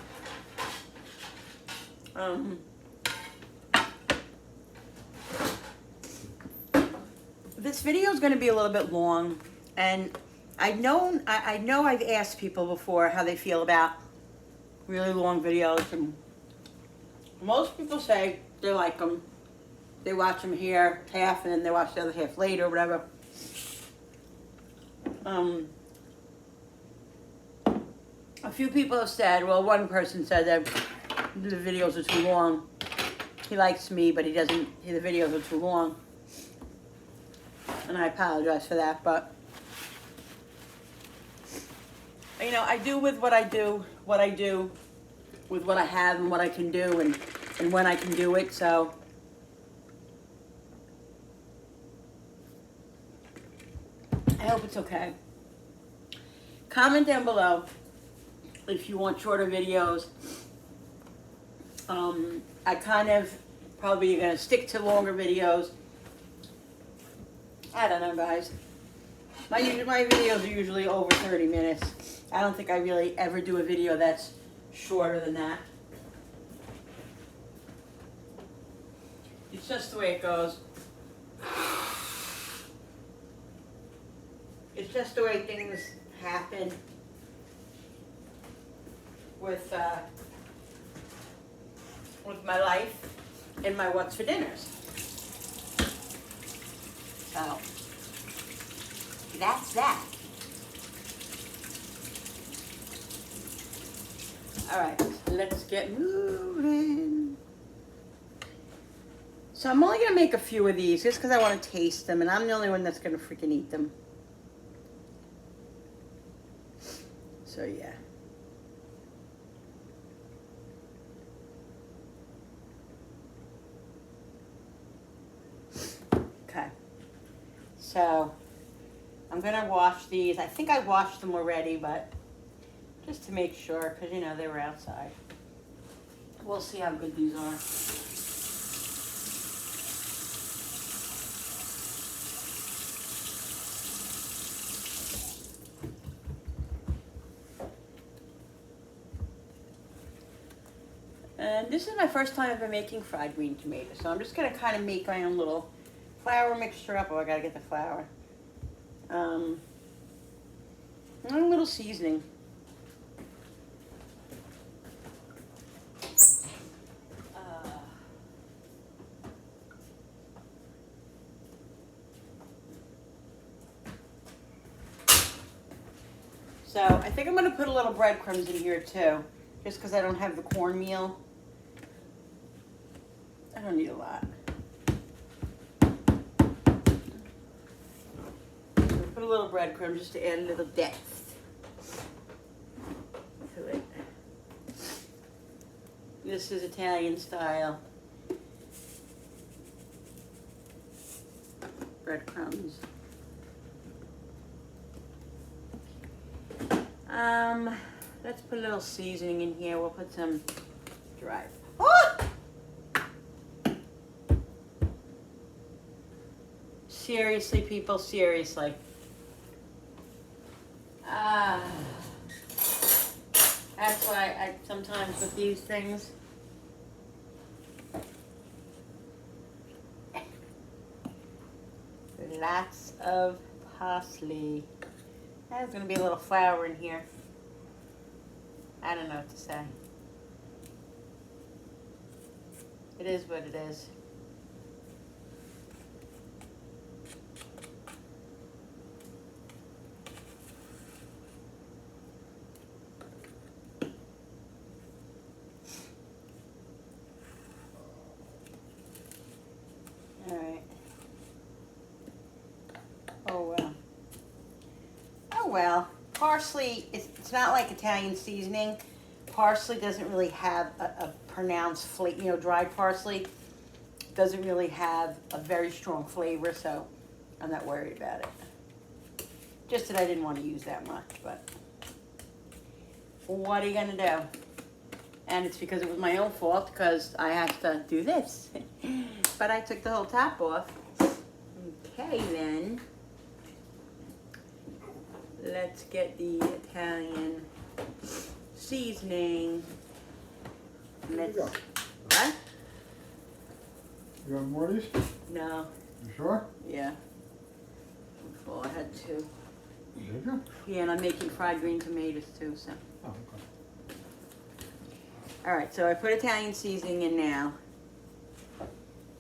this video is going to be a little bit long, and I know I've asked people before how they feel about really long videos, and most people say they like them. They watch them here half, and then they watch the other half later, or whatever. A few people have said, well, one person said that the videos are too long. He likes me, but he doesn't, the videos are too long. And I apologize for that, but you know, I do with what I do, with what I have and what I can do, and when I can do it, so. I hope it's okay. Comment down below if you want shorter videos. I kind of probably gonna stick to longer videos. I don't know, guys. My videos are usually over 30 minutes. I don't think I really ever do a video that's shorter than that. It's just the way it goes. It's just the way things happen with my life and my what's for dinners. So that's that. All right, let's get moving. So I'm only gonna make a few of these just because I want to taste them, and I'm the only one that's gonna freaking eat them. So yeah. Okay. So I'm gonna wash these. I think I washed them already, but just to make sure, because you know they were outside. We'll see how good these are. And This is my first time ever making fried green tomatoes, so I'm just gonna kind of make my own little flour mixture up. Oh, I gotta get the flour. And a little seasoning. So I think I'm gonna put a little breadcrumbs in here too, just because I don't have the cornmeal. I don't need a lot. Put a little breadcrumb just to add a little depth to it. This is Italian style breadcrumbs. Let's put a little seasoning in here. We'll put some dry. Oh! Seriously, people, seriously. That's why I sometimes with these things. Lots of parsley. There's gonna be a little flour in here. I don't know what to say. It is what it is. All right. Oh well. Oh well. Parsley, it's not like Italian seasoning. Parsley doesn't really have a pronounced flavor. You know, dried parsley doesn't really have a very strong flavor, so I'm not worried about it. Just that I didn't want to use that much, but what are you gonna do? And it's because it was my own fault, because I have to do this. But I took the whole top off. Okay then. Let's get the Italian seasoning. Let's, Here you go. what? You want more of these? No. You sure? Yeah. Well, I had two. Did you? Yeah, and I'm making fried green tomatoes too, so. Oh, okay. All right, so I put Italian seasoning in now.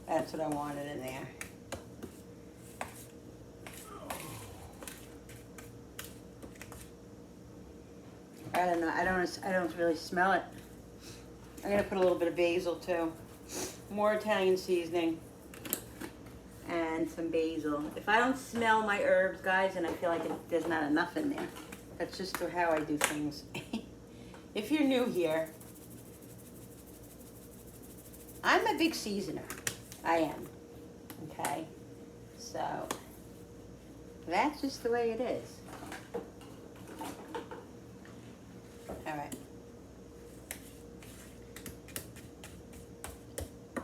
That's what I wanted in there. I don't know. I don't really smell it. I'm gonna put a little bit of basil too. More Italian seasoning and some basil. If I don't smell my herbs, guys, and I feel like there's not enough in there, that's just how I do things. If you're new here, I'm a big seasoner. I am. Okay? So, that's just the way it is. All right.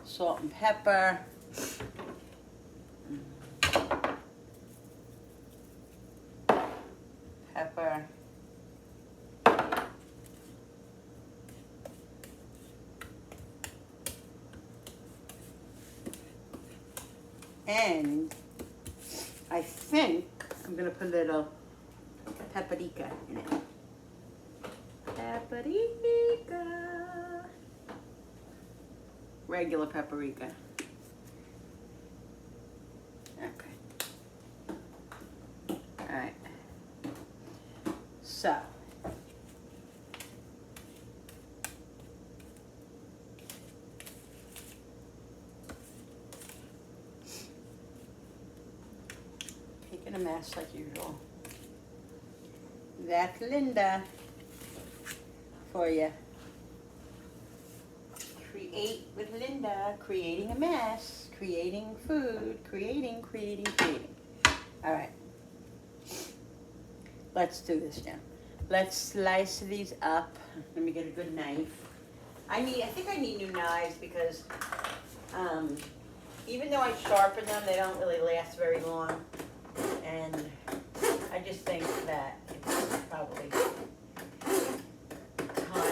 Salt and pepper. Pepper. And I think I'm gonna put a little paprika in it. Paprika. Regular paprika. Okay. All right. So. Making a mess like usual. That's Linda for you. Create with Linda, creating a mess, creating food, creating. All right. Let's do this now. Let's slice these up. Let me get a good knife. I think I need new knives because even though I sharpen them, they don't really last very long. And I just think that it's probably time.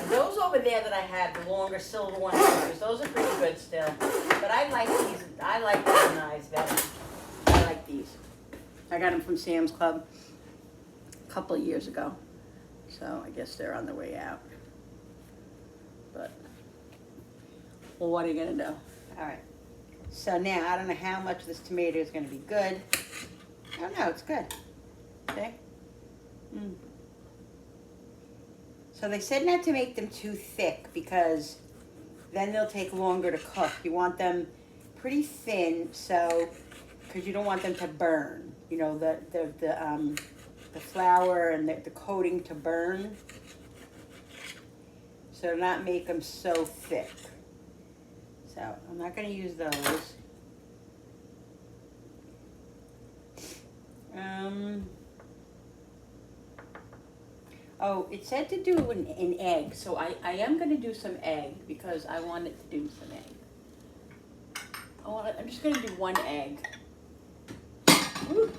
Those over over there that I have, the longer silver ones, those are pretty good still. But I like these. I like these knives better. I like these. I got them from Sam's Club a couple of years ago. So I guess they're on their way out. But, well, what are you going to do? All right. So now, I don't know how much this tomato is going to be good. Oh, no, it's good. Okay. So they said not to make them too thick because then they'll take longer to cook. You want them pretty thin, so because you don't want them to burn. You know, the flour and the coating to burn. So not make them so thick. So I'm not going to use those. Oh, it said to do an egg, so I am going to do some egg because I wanted to do some egg. I'm just going to do one egg. Woo.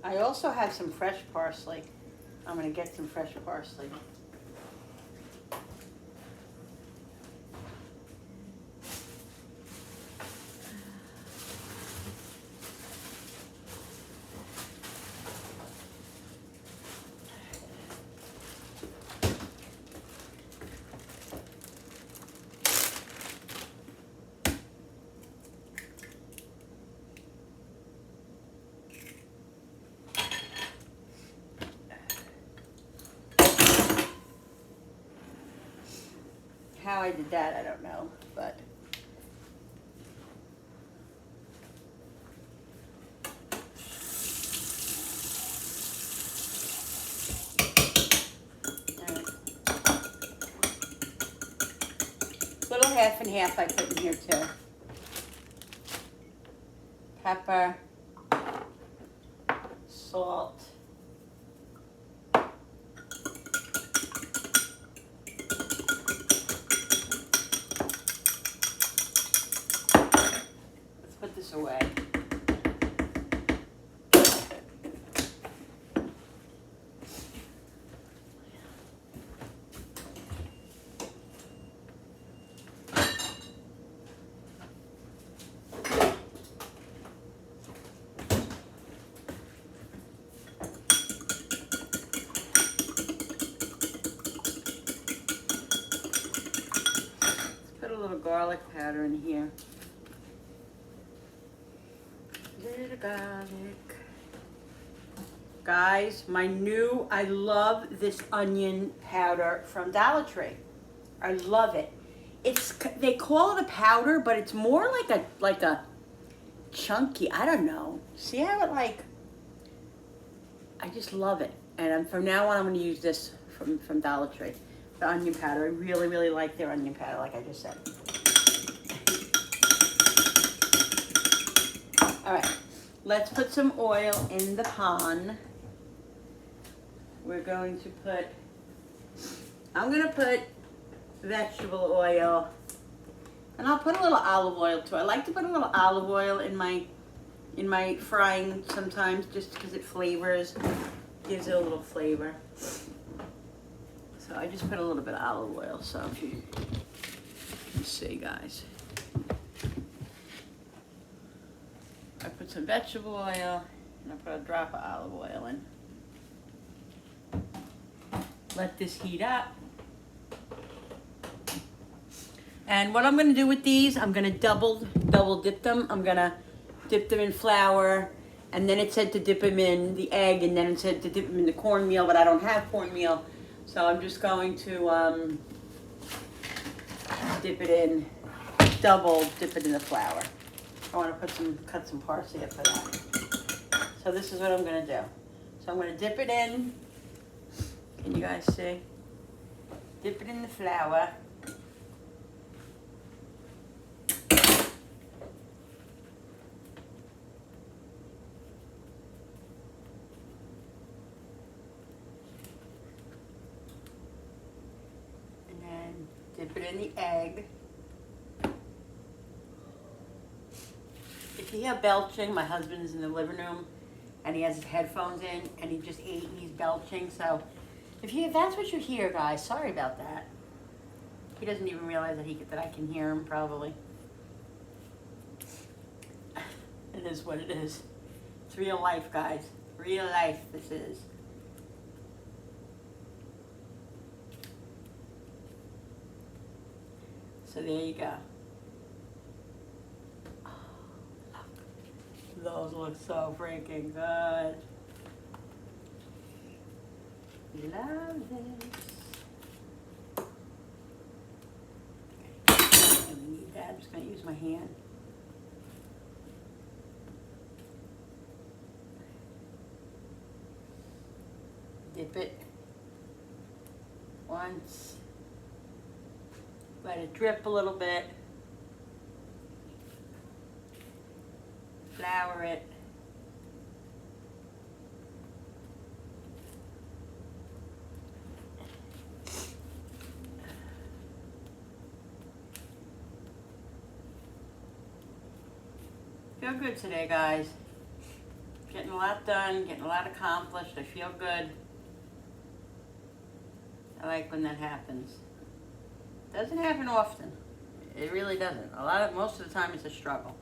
I also have some fresh parsley. I'm going to get some fresh parsley. How I did that, I don't know, but little half and half I put in here too. Pepper, salt. This away. Let's put a little garlic powder in here. Little garlic. Guys, I love this onion powder from Dollar Tree. I love it. They call it a powder, but it's more like a chunky, I don't know. See how it I just love it. And from now on, I'm going to use this from Dollar Tree. The onion powder. I really, really like their onion powder, like I just said. All right, let's put some oil in the pan. I'm gonna put vegetable oil, and I'll put a little olive oil too. I like to put a little olive oil in my frying sometimes, just because it gives it a little flavor. So I just put a little bit of olive oil. So let's see, guys. I put some vegetable oil, and I put a drop of olive oil in. Let this heat up. And what I'm going to do with these, I'm going to double dip them. I'm going to dip them in flour, and then it said to dip them in the egg, and then it said to dip them in the cornmeal, but I don't have cornmeal, so I'm just going to dip it in the flour. I want to cut some parsley up for that. So this is what I'm going to do. So I'm going to dip it in. Can you guys see? Dip it in the flour. Put in the egg. If you hear belching, my husband is in the living room and he has his headphones in and he just ate and he's belching. So if that's what you hear, guys, sorry about that. He doesn't even realize that I can hear him probably. It is what it is. It's real life, guys. Real life this is. So there you go. Oh, look. Those look so freaking good. Love this. I don't need that. I'm just going to use my hand. Dip it once. Let it drip a little bit. Flour it. Feel good today, guys. Getting a lot done, getting a lot accomplished. I feel good. I like when that happens. Doesn't happen often. It really doesn't. Most of the time it's a struggle.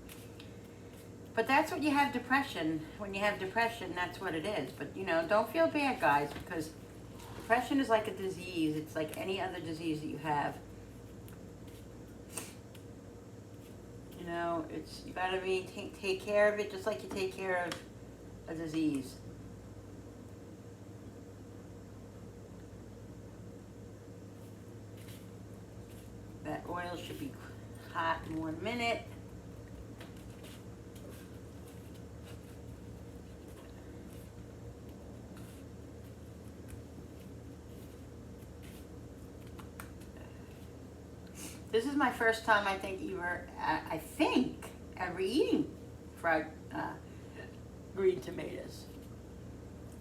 But that's what you have depression. When you have depression, that's what it is. But you know, don't feel bad, guys, because depression is like a disease. It's like any other disease that you have. You know, you gotta take care of it just like you take care of a disease. That oil should be hot in 1 minute. This is my first time, I think, ever eating fried green tomatoes.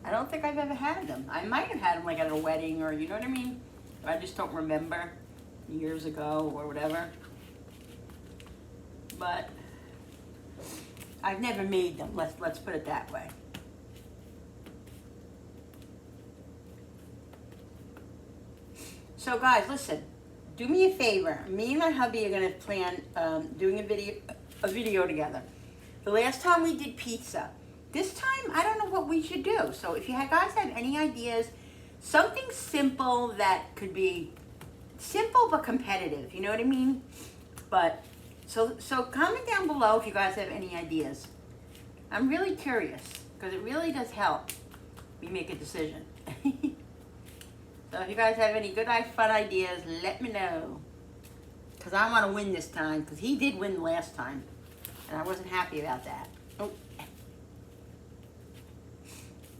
I don't think I've ever had them. I might have had them like at a wedding or, you know what I mean? I just don't remember years ago or whatever. But I've never made them. Let's put it that way. So guys, listen. Do me a favor. Me and my hubby are gonna plan doing a video together. The last time we did pizza. This time I don't know what we should do. So if you guys have any ideas, something simple that could be simple but competitive. You know what I mean? But so comment down below if you guys have any ideas. I'm really curious because it really does help me make a decision. So if you guys have any good, fun ideas, let me know. Because I want to win this time. Because he did win last time. And I wasn't happy about that. Oh.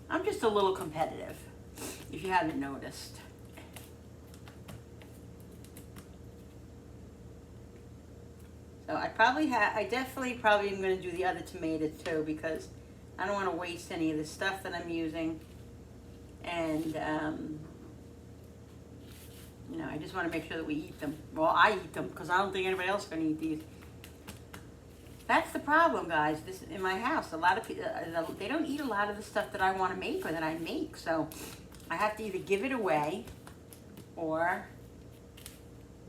I'm just a little competitive. If you haven't noticed. So I definitely probably am going to do the other tomatoes too. Because I don't want to waste any of the stuff that I'm using. And, you know, I just want to make sure that we eat them. Well, I eat them because I don't think anybody else is going to eat these. That's the problem, guys. In my house, a lot of people, they don't eat a lot of the stuff that I want to make or that I make. So I have to either give it away or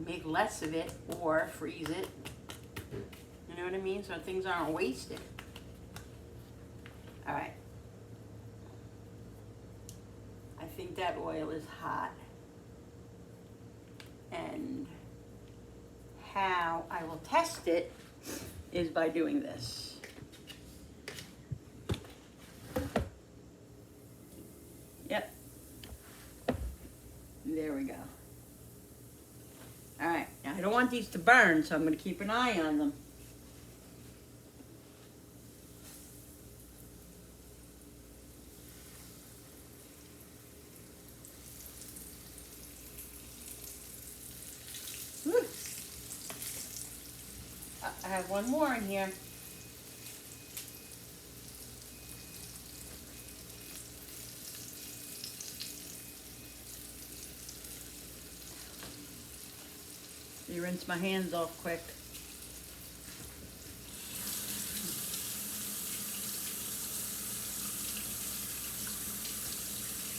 make less of it or freeze it. You know what I mean? So things aren't wasted. All right. I think that oil is hot. And how I will test it is by doing this. Yep. There we go. All right, now I don't want these to burn, so I'm going to keep an eye on them. I have one more in here. me rinse my hands off quick.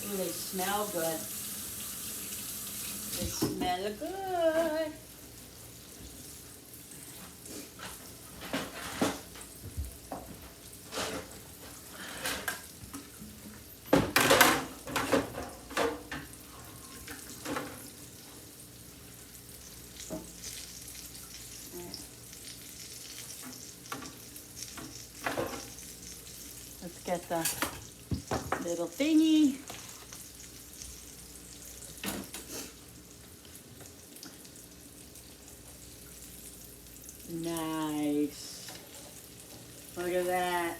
Ooh, they smell good. They smell good. Let's get the little thingy. Nice. Look at that.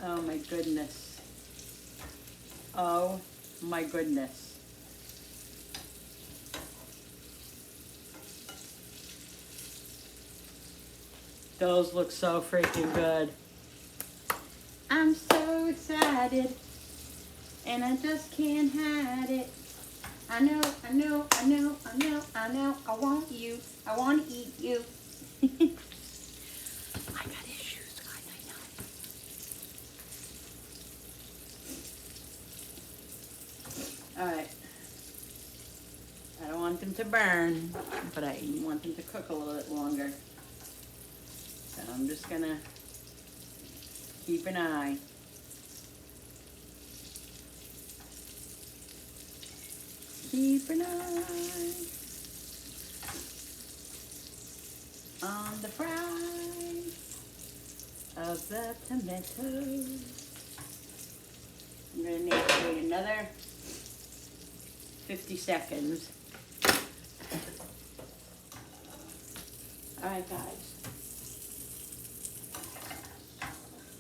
Oh my goodness. Oh my goodness. Those look so freaking good. I'm so excited, and I just can't hide it. I know, I know, I know, I know, I know, I want you. I want to eat you. I got issues, guys, I know. All right. I don't want them to burn, but I want them to cook a little bit longer. So I'm just gonna keep an eye. Keep an eye on the fry of the tomatoes. I'm gonna need to wait another 50 seconds. All right, guys.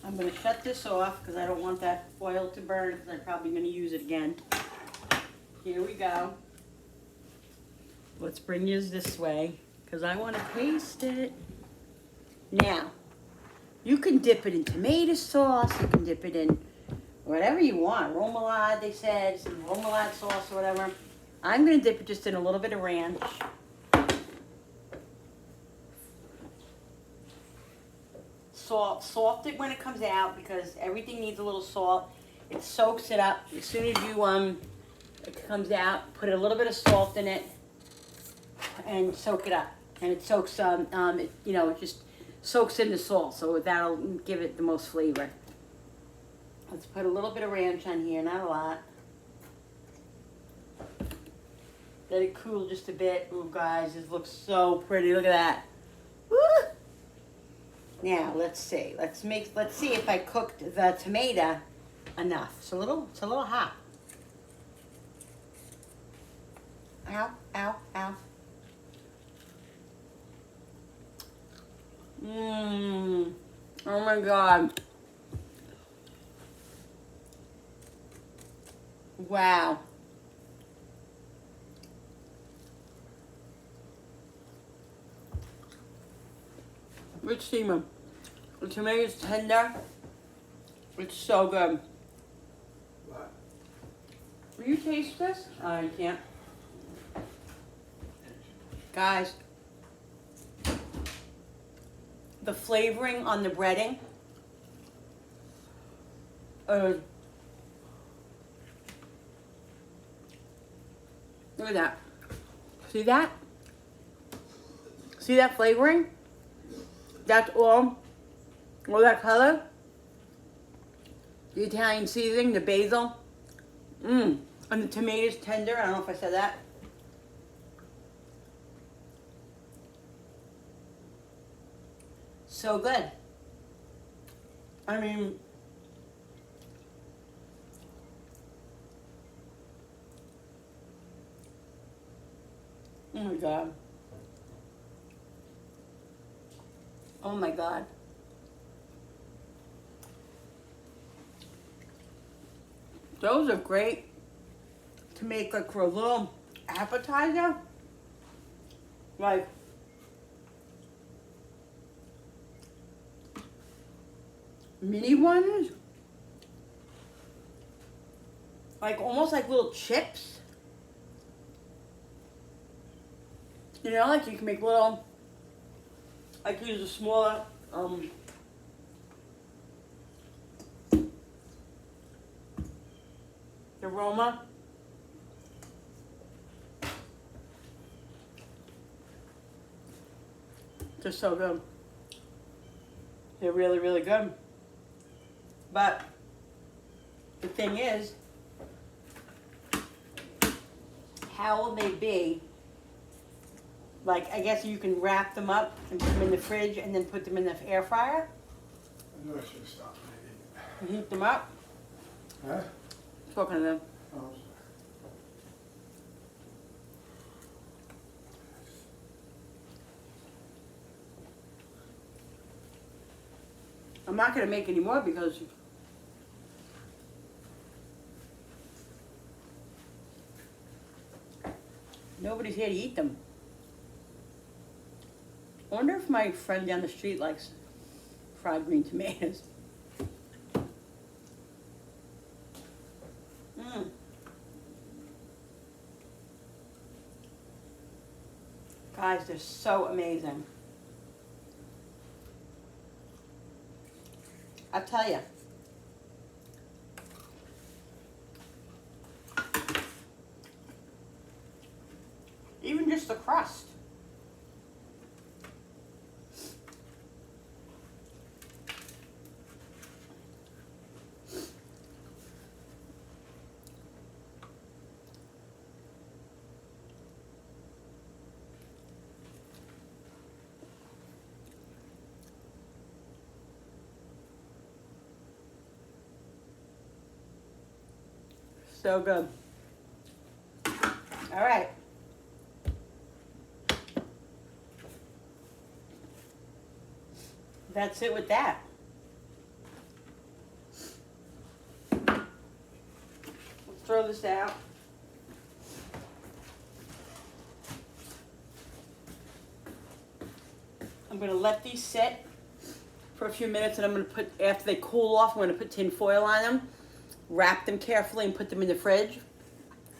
I'm going to shut this off because I don't want that oil to burn because I'm probably going to use it again. Here we go. Let's bring yours this way because I want to taste it. Now, you can dip it in tomato sauce. You can dip it in whatever you want. Remoulade, they said, some remoulade sauce or whatever. I'm going to dip it just in a little bit of ranch. Salt it when it comes out because everything needs a little salt. It soaks it up. As soon as you it comes out, put a little bit of salt in it and soak it up. And it soaks it just soaks in the salt, so that'll give it the most flavor. Let's put a little bit of ranch on here, not a lot. Let it cool just a bit. Ooh, guys, this looks so pretty. Look at that. Woo! Now let's see. Let's see if I cooked the tomato enough. It's a little hot. Ow, ow, ow. Mmm. Oh my God. Wow. Let's see, Mom. The tomato's tender. It's so good. What? Will you taste this? I can't. Guys, the flavoring on the breading. Look at that. See that? See that flavoring? That's all that color. The Italian seasoning, the basil. And the tomatoes tender. I don't know if I said that. So good. I mean, oh my God. Oh my God. Those are great to make like for a little appetizer. Like mini ones. Like almost like little chips. You know, like you can make little, I can use a smaller, aroma. They're so good. They're really, really good. But the thing is, how will they be? Like, I guess you can wrap them up and put them in the fridge and then put them in the air fryer I knew I should have stopped. and heat them up. Huh? Talking to them. Oh, I'm sorry. I'm not going to make any more because nobody's here to eat them. I wonder if my friend down the street likes fried green tomatoes. Mmm. Guys, they're so amazing. I'll tell you. Even just the crust. So good. All right. That's it with that. Let's throw this out. I'm going to let these sit for a few minutes, and I'm going to put, after they cool off, I'm going to put tin foil on them, wrap them carefully, and put them in the fridge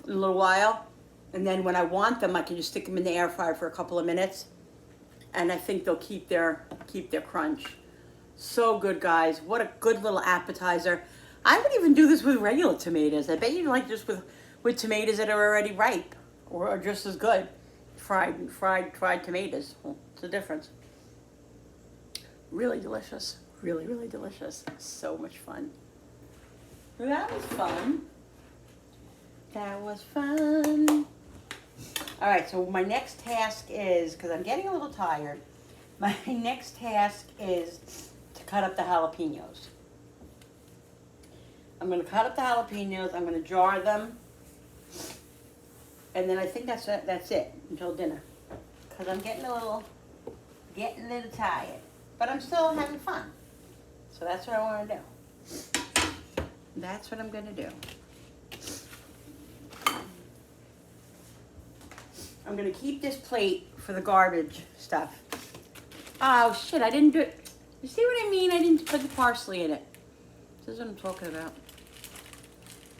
in a little while. And then when I want them, I can just stick them in the air fryer for a couple of minutes, and I think they'll keep their crunch. So good, guys. What a good little appetizer. I would even do this with regular tomatoes. I bet you like this with tomatoes that are already ripe or are just as good. Fried tomatoes. Well, it's the difference. Really delicious. Really, really delicious. So much fun. That was fun. That was fun. All right, so my next task is, because I'm getting a little tired, my next task is to cut up the jalapenos. I'm going to cut up the jalapenos. I'm going to jar them. And then I think that's it until dinner. Because I'm getting a little tired. But I'm still having fun. So that's what I want to do. That's what I'm going to do. I'm going to keep this plate for the garbage stuff. Oh, shit, I didn't do it. You see what I mean? I didn't put the parsley in it. This is what I'm talking about.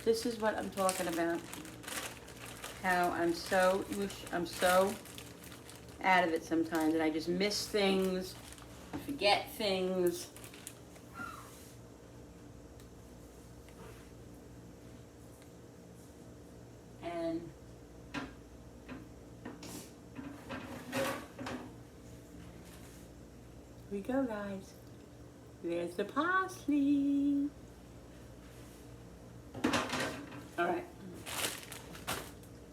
This is what I'm talking about. How I'm so out of it sometimes, and I just miss things, I forget things. And here we go, guys. There's the parsley. All right.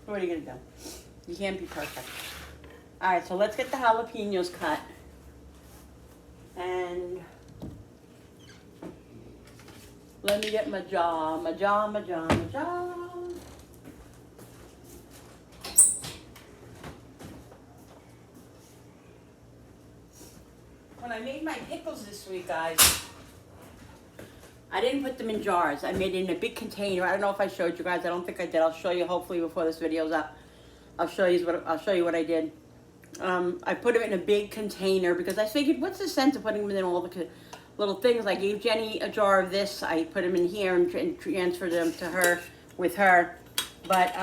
What are you gonna do? You can't be perfect. All right, so let's get the jalapenos cut. And let me get my jar. When I made my pickles this week, guys, I didn't put them in jars. I made it in a big container. I don't know if I showed you guys. I don't think I did. I'll show you hopefully before this video's up. I'll show you what I did. I put them in a big container because I figured, what's the sense of putting them in all the little things? I gave Jenny a jar of this. I put them in here and transferred them to her with her. But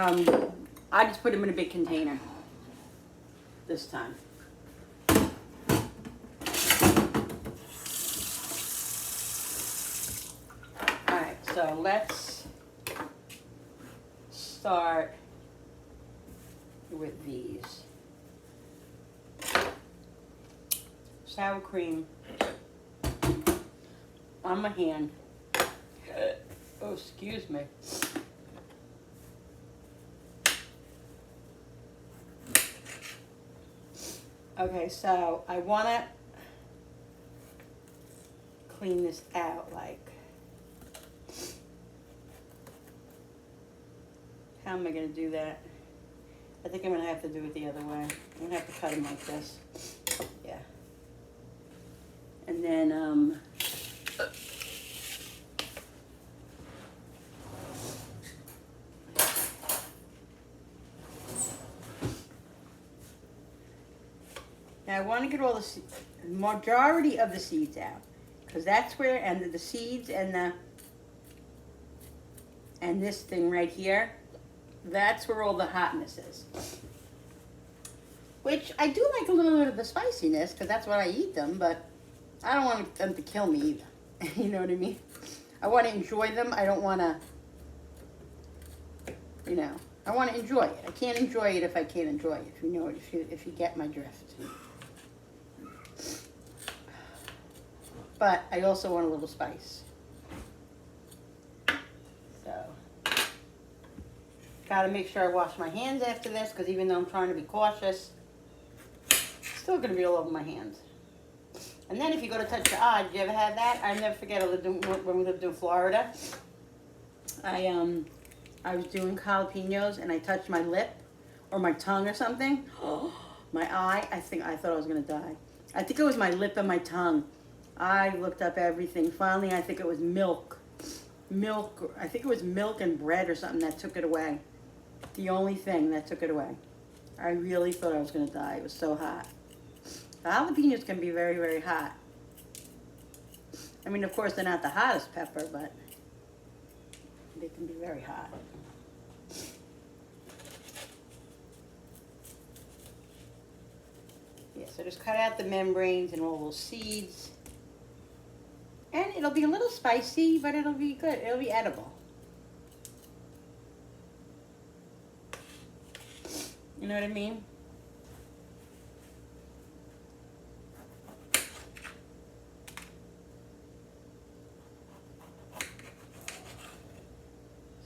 I just put them in a big container. this time. Alright, so let's start with these. Sour cream on my hand. Oh, excuse me. Okay, so I want to clean this out, like, how am I going to do that? I think I'm going to have to do it the other way. I'm going to have to cut them like this. Yeah. And then, now I want to get all the majority of the seeds out, because that's where, and the seeds and this thing right here, that's where all the hotness is. Which I do like a little bit of the spiciness, because that's what I eat them, but I don't want them to kill me either. You know what I mean? I want to enjoy them. I don't want to, you know, I want to enjoy it. I can't enjoy it if I can't enjoy it, if you know it, if you get my drift. But I also want a little spice. So, gotta make sure I wash my hands after this, because even though I'm trying to be cautious, it's still gonna be all over my hands. And then if you go to touch your eye, did you ever have that? I never forget, when we lived in Florida, I was doing jalapenos and I touched my lip or my tongue or something. Oh, my eye, I thought I was gonna die. I think it was my lip and my tongue. I looked up everything. Finally, I think it was milk. I think it was milk and bread or something that took it away. The only thing that took it away. I really thought I was gonna die. It was so hot. The jalapenos can be very, very hot. I mean, of course, they're not the hottest pepper, but they can be very hot. Yeah, so just cut out the membranes and all those seeds. And it'll be a little spicy, but it'll be good. It'll be edible. You know what I mean?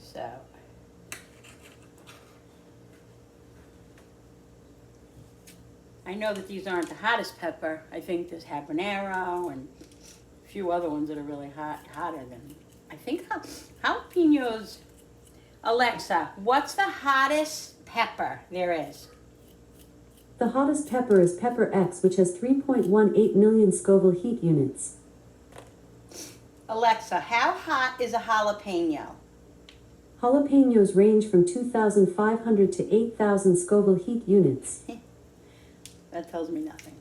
So, I know that these aren't the hottest pepper. I think there's habanero and a few other ones that are really hotter than, I think jalapenos. Alexa, what's the hottest pepper there is? The hottest pepper is pepper X, which has 3.18 million Scoville heat units. Alexa, how hot is a jalapeno? Jalapenos range from 2,500 to 8,000 Scoville heat units. That tells me nothing.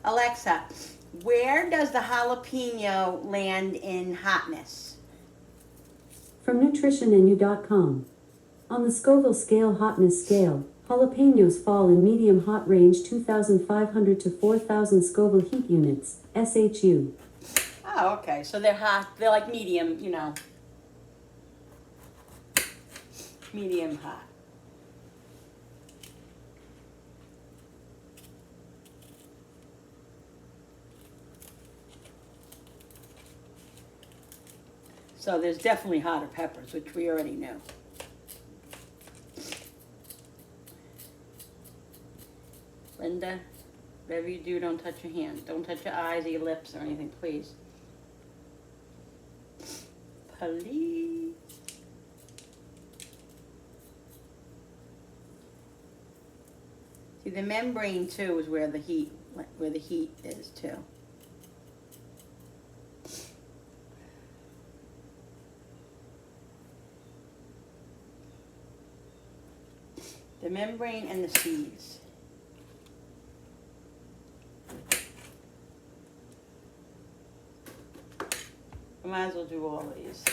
Alexa, where does the jalapeno land in hotness? From nutritionnu.com. On the Scoville scale hotness scale, jalapenos fall in medium hot range 2,500 to 4,000 Scoville heat units, SHU. Oh, okay. So they're hot. They're like medium, you know. Medium hot. So there's definitely hotter peppers, which we already knew. Linda, whatever you do, don't touch your hand. Don't touch your eyes or your lips or anything, please. Please. See, the membrane too is where the heat is too. The membrane and the seeds. I might as well do all these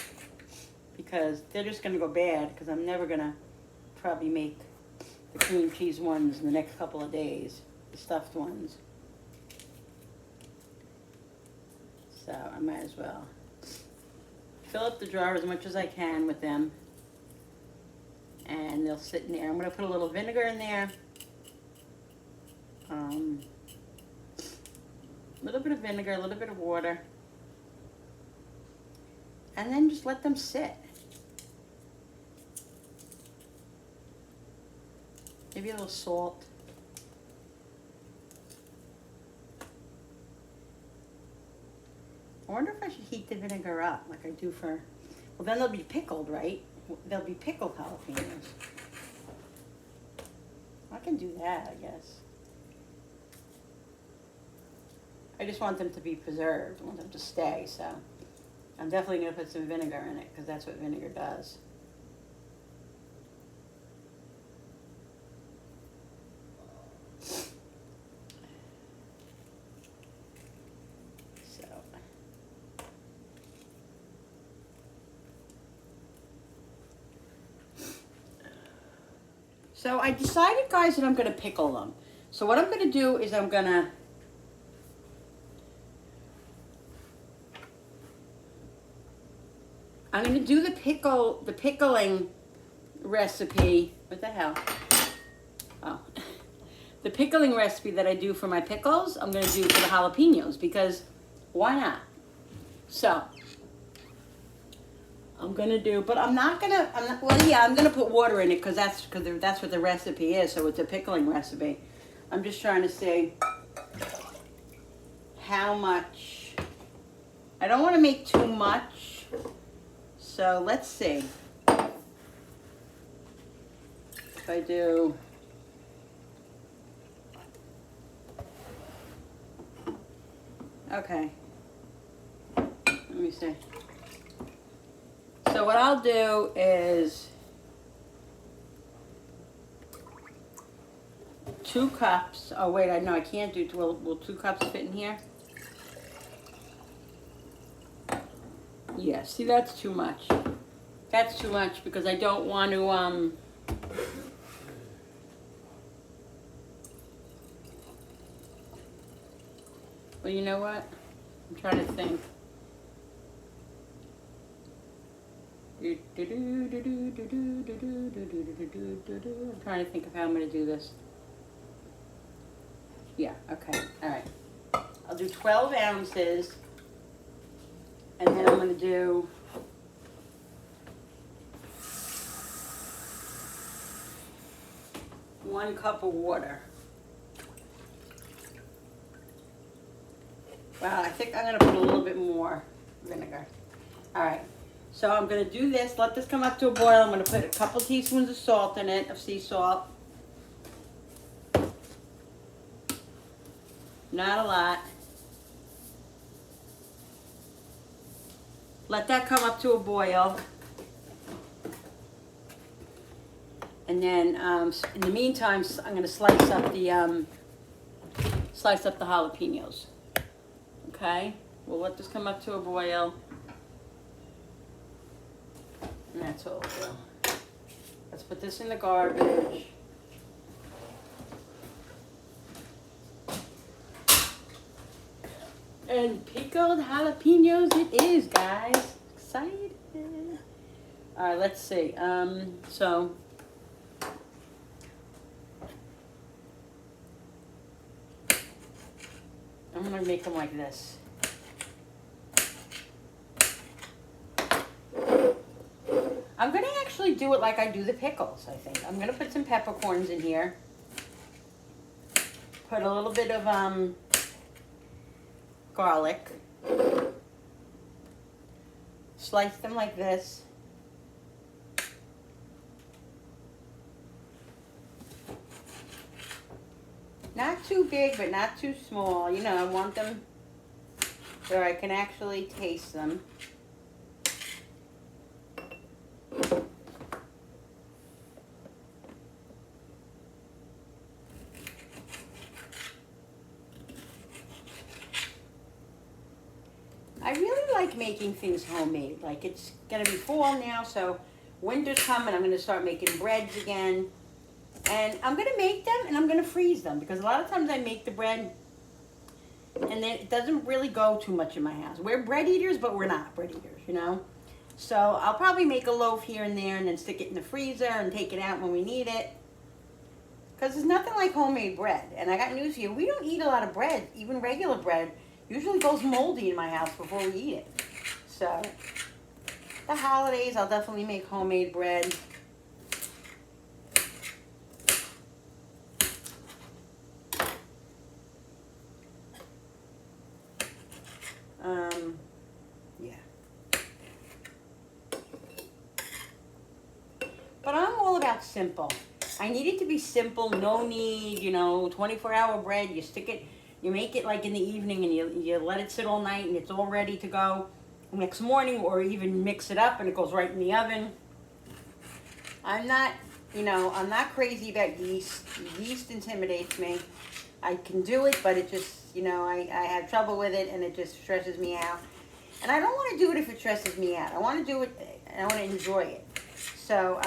because because they're just gonna go bad, because I'm never gonna probably make the cream cheese ones in the next couple of days, the stuffed ones. So I might as well fill up the drawer as much as I can with them, and they'll sit in there. I'm gonna put a little vinegar in there, a little bit of vinegar, a little bit of water, and then just let them sit. Maybe a little salt. I wonder if I should heat the vinegar up like I do for, well then they'll be pickled, right? They'll be pickled jalapenos. I can do that, I guess. I just want them to be preserved. I want them to stay, so I'm definitely going to put some vinegar in it because that's what vinegar does. So I decided, guys, that I'm going to pickle them. So what I'm going to do is I'm going to do the pickling recipe. What the hell? Oh. The pickling recipe that I do for my pickles, I'm going to do for the jalapenos, because why not? So I'm going to do, but I'm not, well, yeah, I'm going to put water in it because that's what the recipe is, so it's a pickling recipe. I'm just trying to see how much. I don't want to make too much, so let's see. If I do, okay, let me see. So what I'll do is 2 cups. Oh wait, I know I can't do 2. Will 2 cups fit in here? Yeah, see, that's too much. That's too much because I don't want to, well, you know what? I'm trying to think. I'm trying to think of how I'm going to do this. Yeah, okay, all right. I'll do 12 ounces, and then I'm going to do 1 cup of water. Wow, I think I'm going to put a little bit more vinegar. All right. So I'm going to do this, let this come up to a boil. I'm going to put a couple teaspoons of salt in it, of sea salt. Not a lot. Let that come up to a boil. And then in the meantime, I'm going to slice up the jalapenos. Okay? We'll let this come up to a boil. And that's what we'll do. Let's put this in the garbage. And pickled jalapenos it is, guys. Excited. All right, let's see. So I'm gonna make them like this. I'm going to actually do it like I do the pickles, I think. I'm going to put some peppercorns in here. Put a little bit of garlic. Slice them like this. Not too big, but not too small. You know, I want them where I can actually taste them. I really like making things homemade. Like, it's gonna be fall now, so winter's coming. I'm gonna start making breads again. And I'm gonna make them and I'm gonna freeze them, because a lot of times I make the bread and then it doesn't really go too much in my house. We're bread eaters, but we're not bread eaters, you know? So I'll probably make a loaf here and there and then stick it in the freezer and take it out when we need it. Because there's nothing like homemade bread. And I got news for you, we don't eat a lot of bread. Even regular bread usually goes moldy in my house before we eat it. So, the holidays, I'll definitely make homemade bread. Yeah. But I'm all about simple. I need it to be simple, no need, 24-hour bread. You stick it, you make it like in the evening and you let it sit all night and it's all ready to go next morning, or even mix it up and it goes right in the oven. I'm not crazy about yeast. Yeast intimidates me. I can do it, but it just, I have trouble with it and it just stresses me out. And I don't want to do it if it stresses me out. I want to do it and I want to enjoy it. So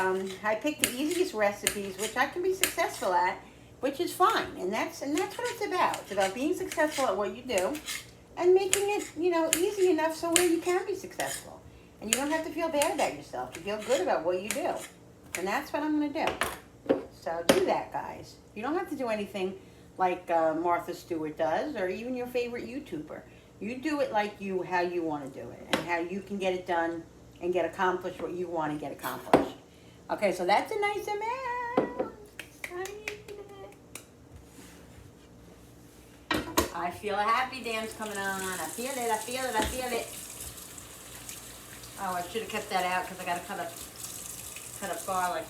I picked the easiest recipes, which I can be successful at, which is fine. And that's what it's about. It's about being successful at what you do and making it, easy enough so where you can be successful. And you don't have to feel bad about yourself. You feel good about what you do. And that's what I'm going to do. So do that, guys. You don't have to do anything like Martha Stewart does, or even your favorite YouTuber. You do it like how you want to do it, and how you can get it done and get accomplished what you want to get accomplished. Okay, so that's a nice amount. I feel a happy dance coming on. I feel it, I feel it, I feel it. Oh, I should have kept that out because I got to cut up garlic.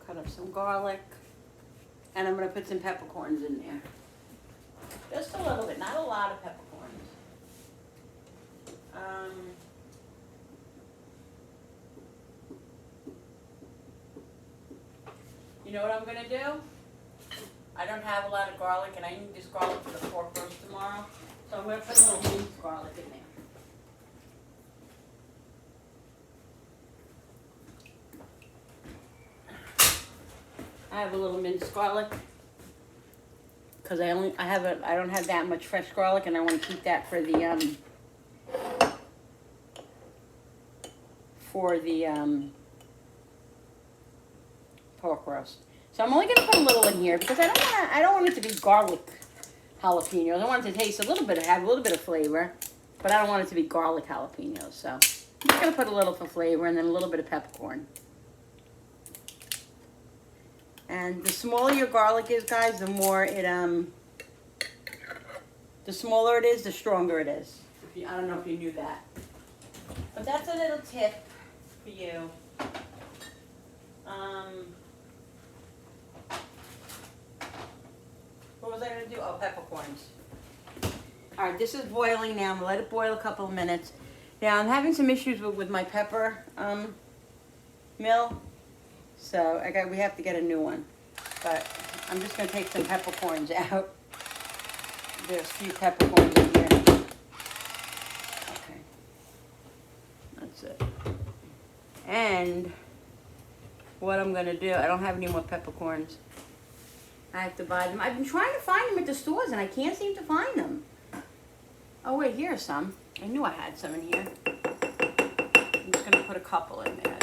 Cut up some garlic, and I'm going to put some peppercorns in there. Just a little bit, not a lot of peppercorns. You know what I'm going to do? I don't have a lot of garlic, and I need this garlic for the pork roast tomorrow. So I'm going to put a little minced garlic in there. I have a little minced garlic because I don't have that much fresh garlic, and I want to keep that for the pork roast. So I'm only going to put a little in here because I don't want it to be garlic jalapenos. I want it to taste have a little bit of flavor, but I don't want it to be garlic jalapenos. So I'm just going to put a little for flavor, and then a little bit of peppercorn. And the smaller your garlic is, guys, the smaller it is, the stronger it is. I don't know if you knew that. But that's a little tip for you. What was I going to do? Oh, peppercorns. All right, this is boiling now. I'm going to let it boil a couple of minutes. Now, I'm having some issues with my pepper mill. So we have to get a new one. But I'm just going to take some peppercorns out. There's a few peppercorns in here. Okay. That's it. And what I'm going to do, I don't have any more peppercorns. I have to buy them. I've been trying to find them at the stores and I can't seem to find them. Oh wait, here are some. I knew I had some in here. I'm just going to put a couple in there.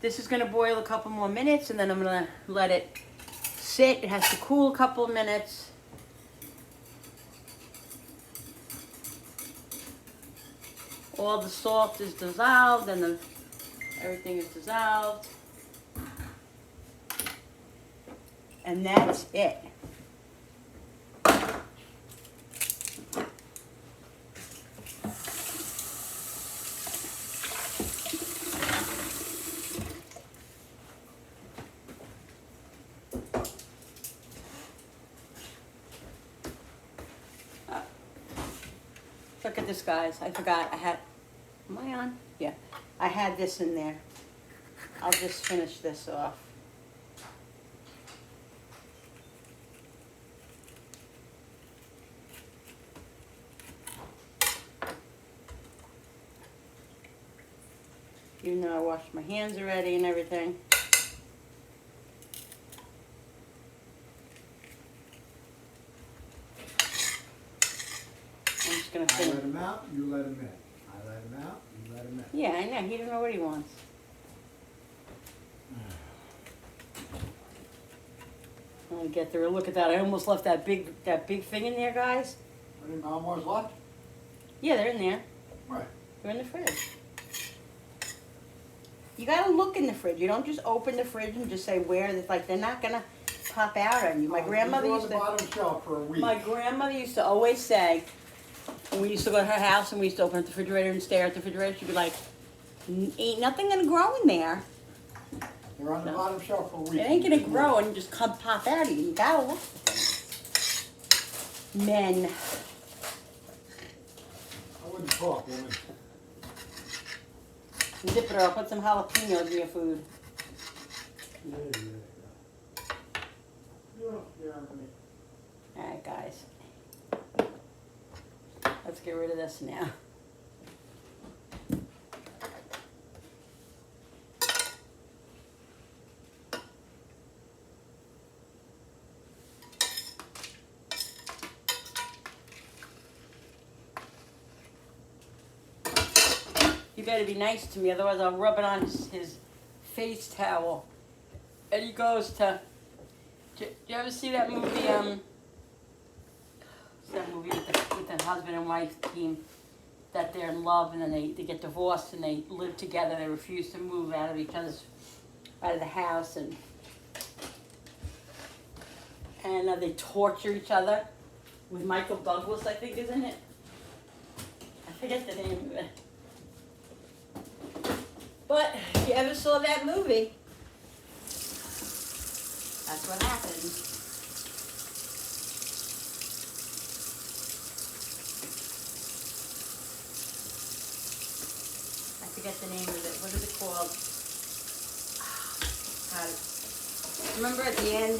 This is going to boil a couple more minutes, and then I'm going to let it sit. It has to cool a couple of minutes. All the salt is dissolved, and everything is dissolved. And that's it. look at this, guys. I forgot. Am I on? Yeah. I had this in there. I'll just finish this off. Even though I washed my hands already and everything. I'm just gonna I finish. let him out, you let him in. I let him out, you let him in. Yeah, I know. He doesn't know what he wants. I'm gonna get there. Look at that. I almost left that big thing in there, guys. What, any Malmores left? Yeah, they're in there. Right. They're in the fridge. You gotta look in the fridge. You don't just open the fridge and just say where. Like they're not gonna pop out on you. My grandmother used on the to. bottom shelf for a week. My grandmother used to always say, when we used to go to her house and we used to open up the refrigerator and stare at the refrigerator, she'd be like, "Ain't nothing gonna grow in there. They're on the No. bottom shelf for a week. It ain't gonna grow and just come pop out of you. You gotta look for things." Men. I wouldn't talk, woman. Zip it or I'll put some jalapenos in your food. Yeah. Yeah, Alright, guys. Let's get rid of this now. You better be nice to me, otherwise I'll rub it on his face towel. And he goes to. Do you ever see that movie? What's that movie with the husband and wife team? That they're in love and then they get divorced and they live together. They refuse to move out of the house and they torture each other. With Michael Douglas, I think, is in it. I forget the name of it. But if you ever saw that movie, that's what happened. I forget the name of it. What is it called? God. Remember at the end,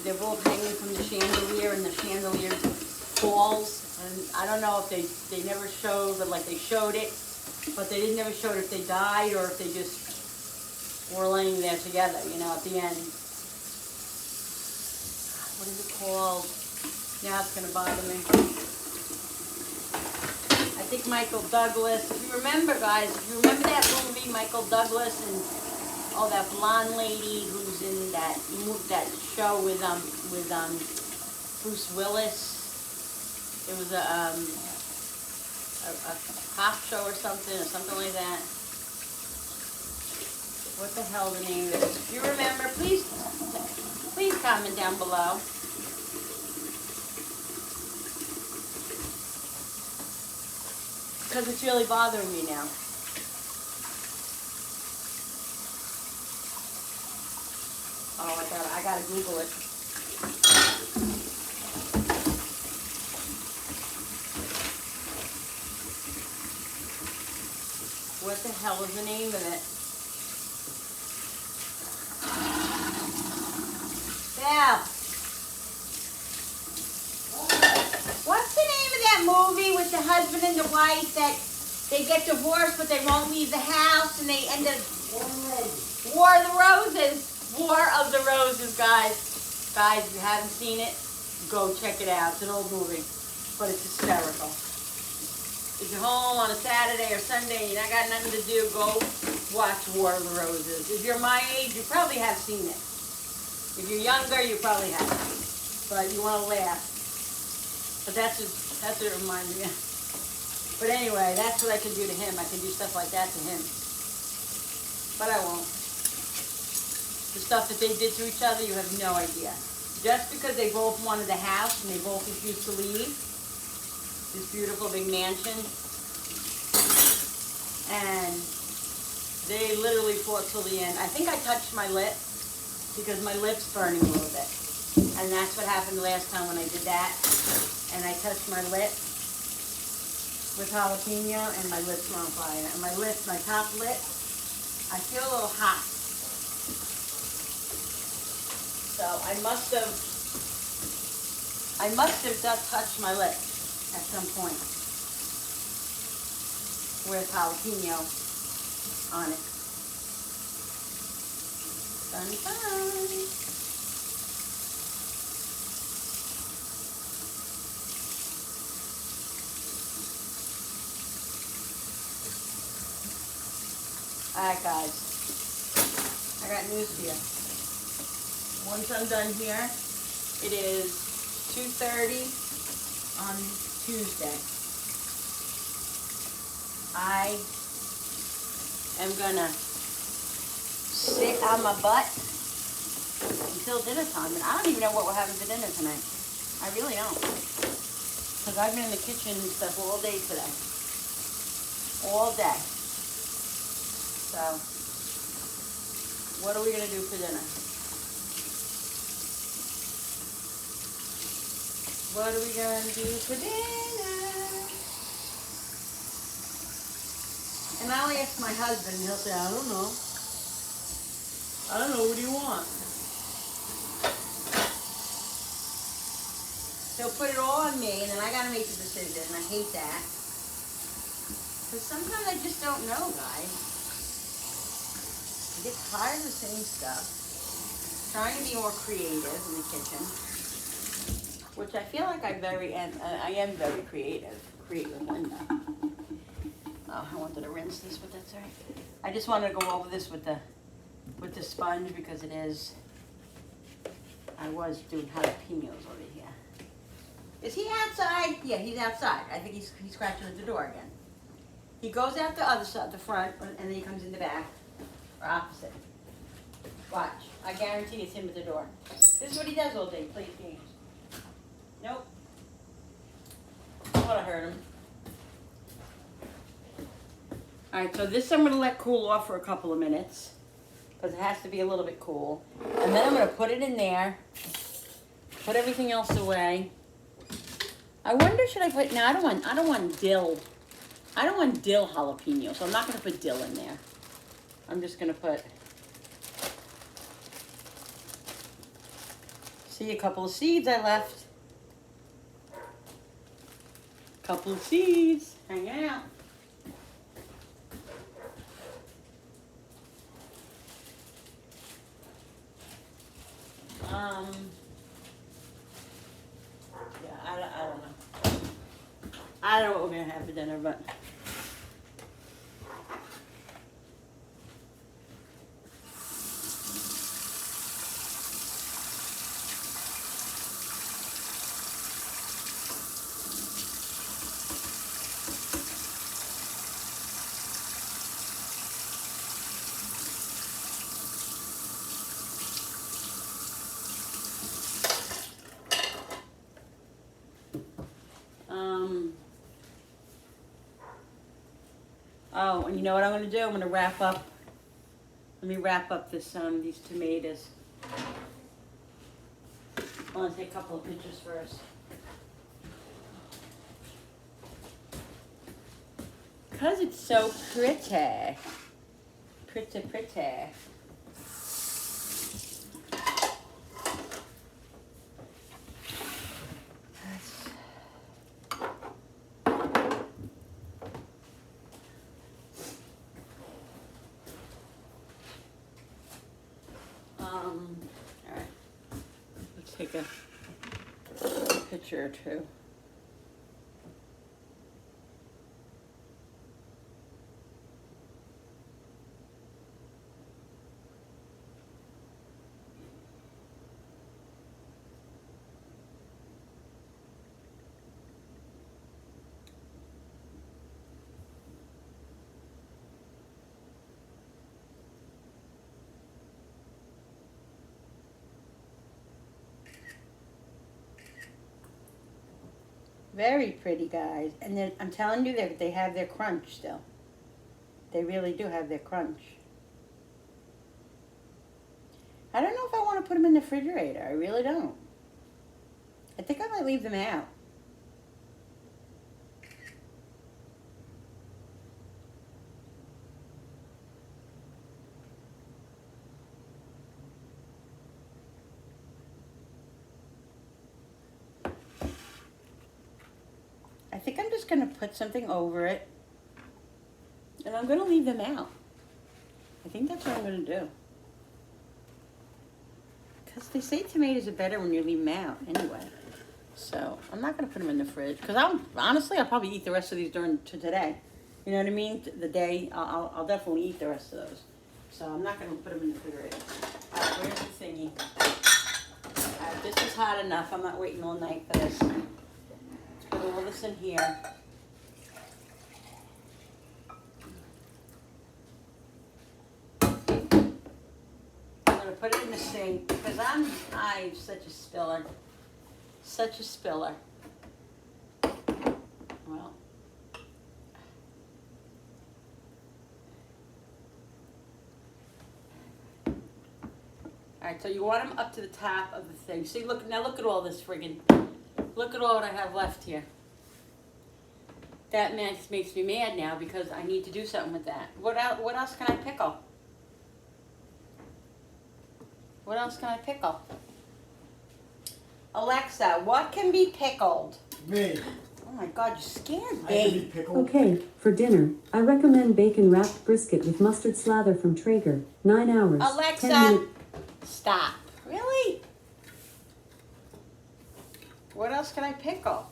they're both hanging from the chandelier, and the chandelier falls. And I don't know if they never showed, but like they showed it, but they didn't never showed if they died or if they just were laying there together, you know, at the end. What is it called? Now it's gonna bother me. I think Michael Douglas. If you remember, guys, if you remember that movie, Michael Douglas and that blonde lady who's in that show with Bruce Willis. It was a cop show or something like that. What the hell the name of it? If you remember, please comment down below. Because it's really bothering me now. Oh, I gotta Google it. What the hell is the name of it? Belle. What's the name of that movie with the husband and the wife that they get divorced but they won't leave the house and they end up... War of the Roses. War of the Roses, guys. Guys, if you haven't seen it, go check it out. It's an old movie, but it's hysterical. If you're home on a Saturday or Sunday and you got nothing to do, go watch War of the Roses. If you're my age, you probably have seen it. If you're younger, you probably haven't. But you want to laugh. But that's what it reminds me of. But anyway, that's what I can do to him. I can do stuff like that to him. But I won't. The stuff that they did to each other, you have no idea. Just because they both wanted the house and they both refused to leave, this beautiful big mansion, and they literally fought till the end. I think I touched my lip because my lip's burning a little bit. And that's what happened last time when I did that. And I touched my lip with jalapeno and my lips were on fire. And my lips, my top lip, I feel a little hot. So I must have just touched my lips at some point with jalapeno on it. Fun, fun. Alright guys, I got news for you. Once I'm done here, it is 2:30 on Tuesday. I am gonna sit on my butt until dinner time, and I don't even know what we're having for dinner tonight. I really don't. Because I've been in the kitchen and stuff all day today. All day. So, what are we gonna do for dinner? What are we gonna do for dinner? And I'll ask my husband, and he'll say, I don't know. I don't know, what do you want? He'll put it all on me, and then I gotta make the decision, and I hate that. Because sometimes I just don't know, guys. I get tired of the same stuff. Trying to be more creative in the kitchen, which I feel like I am very creative. Creative Linda. Oh, I wanted to rinse this, but that's all right. I just wanted to go over this with the sponge because it is. I was doing jalapenos over here. Is he outside? Yeah, he's outside. I think he's scratching at the door again. He goes out the other side, the front, and then he comes in the back. Or opposite. Watch. I guarantee it's him at the door. This is what he does all day, plays games. Nope. I thought I heard him. Alright, so this I'm going to let cool off for a couple of minutes. Because it has to be a little bit cool. And then I'm going to put it in there. Put everything else away. I wonder, should I put, no, I don't want dill. I don't want dill jalapeno, so I'm not going to put dill in there. I'm just going to put, see, a couple of seeds I left. Couple of seeds, hang out. Yeah, I don't know. I don't know what we're going to have for dinner, but. Oh, and you know what I'm going to do? I'm going to wrap up. Let me wrap up this these tomatoes. I want to take a couple of pictures first. Because it's so pretty. Pretty, pretty. Alright. Let's take a picture or two. Very pretty, guys. And then I'm telling you, they have their crunch still. They really do have their crunch. I don't know if I want to put them in the refrigerator. I really don't. I think I might leave them out. I think I'm just gonna put something over it, and I'm gonna leave them out. I think that's what I'm gonna do. Because they say tomatoes are better when you leave them out anyway. So I'm not gonna put them in the fridge, because honestly, I'll probably eat the rest of these during today. You know what I mean? The day, I'll definitely eat the rest of those. So I'm not gonna put them in the refrigerator. All right, where's the thingy? All right, this is hot enough. I'm not waiting all night for this. Let's put all this in here. I'm gonna put it in the sink because I'm such a spiller. Such a spiller. Well. All right, so you want them up to the top of the thing. See, look at all this friggin', look at all what I have left here. That makes me mad now because I need to do something with that. What else can I pickle? What else can I pickle? Alexa, what can be pickled? Me. Oh my God, you scared I can be me. pickled. Okay, for dinner, I recommend bacon wrapped brisket with mustard slather from Traeger. 9 hours. 10 Alexa, minutes. stop. Really? What else can I pickle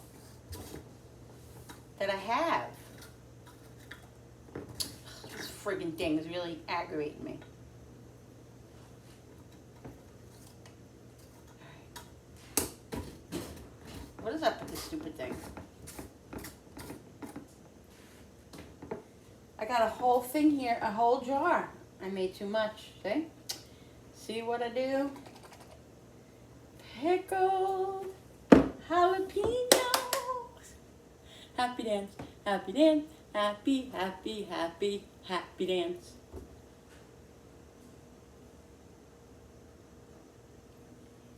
that I have? This friggin' thing is really aggravating me. What is up with this stupid thing? I got a whole thing here, a whole jar. I made too much, see? See what I do? Pickled jalapenos. Happy dance, happy dance, happy, happy, happy, happy dance.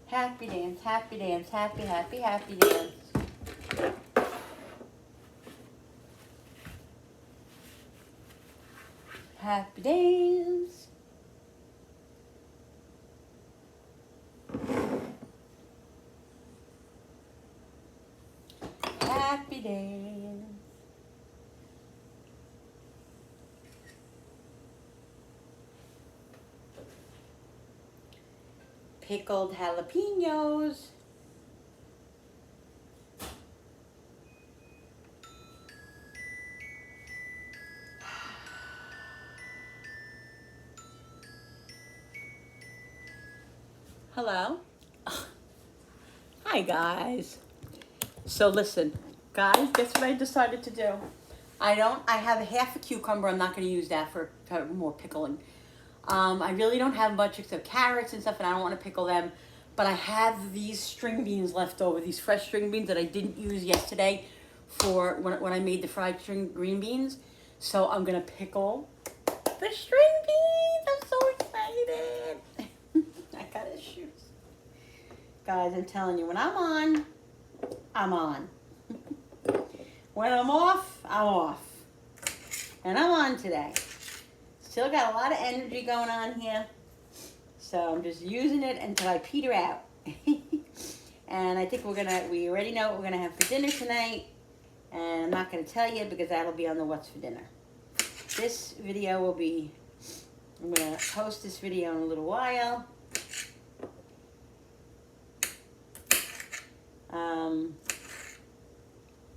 Happy dance, happy dance, happy, happy, happy dance. Happy dance. Happy dance. Pickled jalapenos. Hello. Hi guys. So listen, guys, guess what I decided to do? I have a half a cucumber. I'm not going to use that for more pickling. I really don't have much except carrots and stuff, and I don't want to pickle them. But I have these string beans left over, these fresh string beans that I didn't use yesterday for when I made the fried green beans. So I'm going to pickle the string beans. I'm so excited. I got to shoot. Guys, I'm telling you, when I'm on, I'm on. When I'm off, I'm off. And I'm on today. Still got a lot of energy going on here. So I'm just using it until I peter out. And I think we already know what we're gonna have for dinner tonight. And I'm not gonna tell you because that'll be on the What's for Dinner. This video will be, I'm gonna post this video in a little while.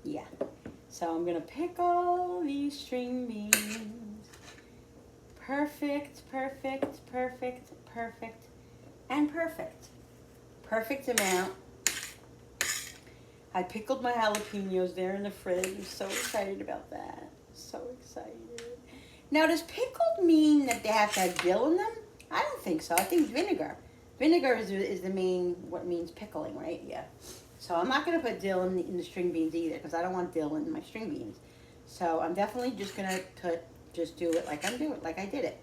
Yeah. So I'm gonna pickle these string beans. Perfect, perfect, perfect, perfect, and perfect. Perfect amount. I pickled my jalapenos there in the fridge. I'm so excited about that. So excited. Now, does pickled mean that they have to have dill in them? I don't think so. I think vinegar. Vinegar is the main, what means pickling, right? Yeah. So I'm not going to put dill in the string beans either because I don't want dill in my string beans. So I'm definitely just going to just do it like I did it.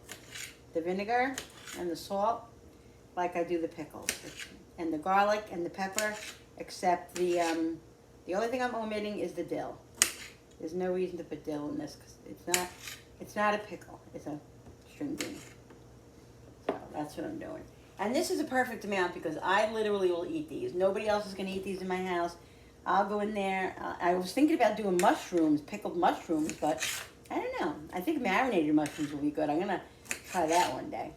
The vinegar and the salt like I do the pickles. And the garlic and the pepper except the only thing I'm omitting is the dill. There's no reason to put dill in this because it's not a pickle. It's a string bean. So that's what I'm doing. And this is a perfect amount because I literally will eat these. Nobody else is going to eat these in my house. I'll go in there. I was thinking about doing mushrooms, pickled mushrooms, but I don't know. I think marinated mushrooms will be good. I'm going to try that one day.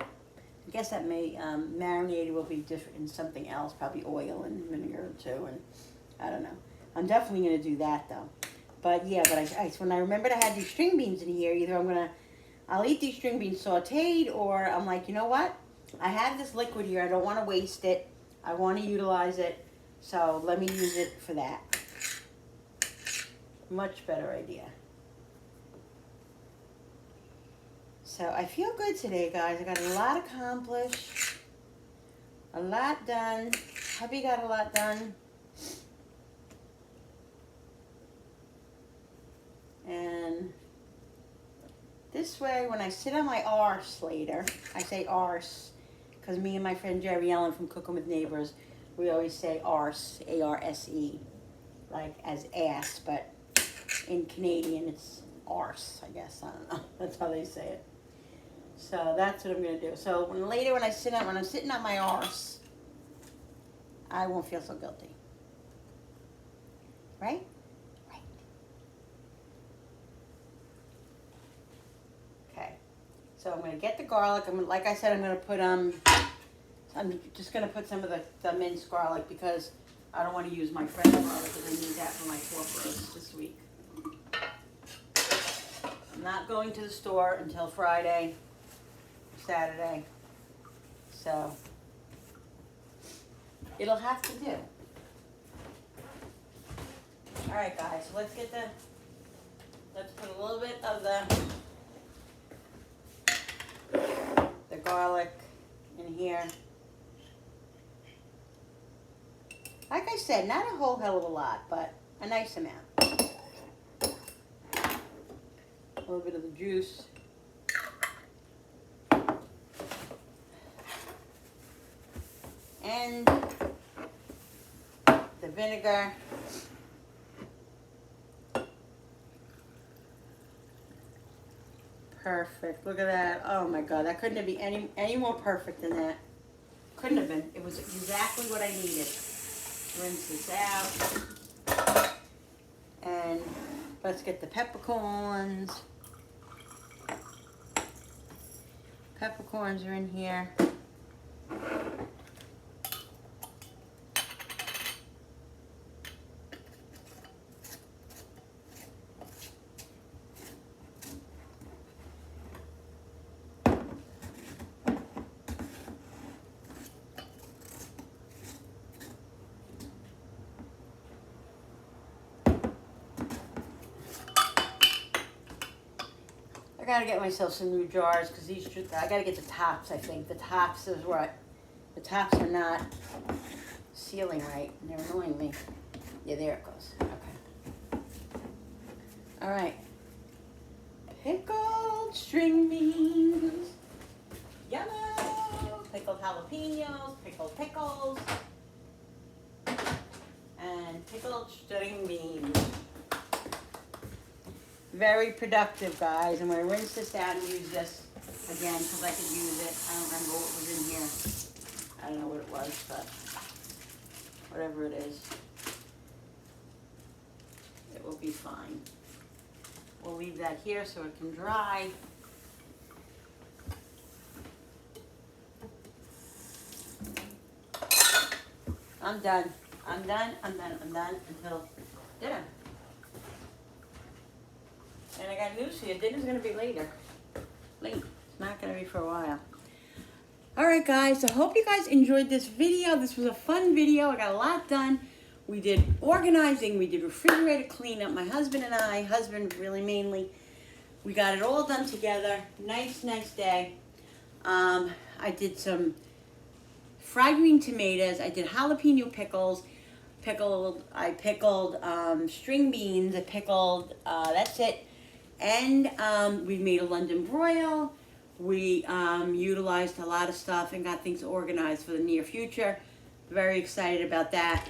I guess that may, marinated will be different in something else, probably oil and vinegar too, and I don't know. I'm definitely going to do that though. But yeah, but when I remembered I had these string beans in here, either I'll eat these string beans sauteed, or I'm like, you know what? I have this liquid here. I don't want to waste it. I want to utilize it. So let me use it for that. Much better idea. So I feel good today, guys. I got a lot accomplished. A lot done. Hubby got a lot done. And this way, when I sit on my arse later, I say arse, because me and my friend Jerry Ellen from Cooking with Neighbors, we always say arse, A-R-S-E, like as ass, but in Canadian it's arse, I guess. I don't know. That's how they say it. So that's what I'm going to do. So when I'm sitting on my arse, I won't feel so guilty. Right? Right. Okay. So I'm going to get the garlic. Like I said, I'm going to put I'm just going to put some of the minced garlic because I don't want to use my fresh garlic because I need that for my pork roast this week. I'm not going to the store until Friday, Saturday, so it'll have to do. All right, guys, so let's put a little bit of the garlic in here. Like I said, not a whole hell of a lot, but a nice amount. A little bit of the juice. And the vinegar. Perfect. Look at that. Oh my God, that couldn't have been any more perfect than that. Couldn't have been. It was exactly what I needed. Rinse this out. And let's get the peppercorns. Peppercorns are in here. I gotta get myself some new jars because I gotta get the tops. I think the tops is what the tops are not sealing right, and they're annoying me. Yeah, there it goes. Okay. All right. Pickled string beans. Yellow. Pickled jalapenos. Pickled pickles. And pickled string beans. Very productive, guys. I'm going to rinse this out and use this again because I could use it. I don't remember what was in here. I don't know what it was, but whatever it is, it will be fine. We'll leave that here so it can dry. I'm done. I'm done until dinner. And I got news for you. Dinner's going to be later. Late. It's not going to be for a while. All right, guys. So I hope you guys enjoyed this video. This was a fun video. I got a lot done. We did organizing. We did refrigerator cleanup. My husband and I, husband really mainly, we got it all done together. Nice day. I did some fried green tomatoes. I did jalapeno pickles. I pickled string beans. I pickled, that's it. And we made a London broil. We utilized a lot of stuff and got things organized for the near future. Very excited about that.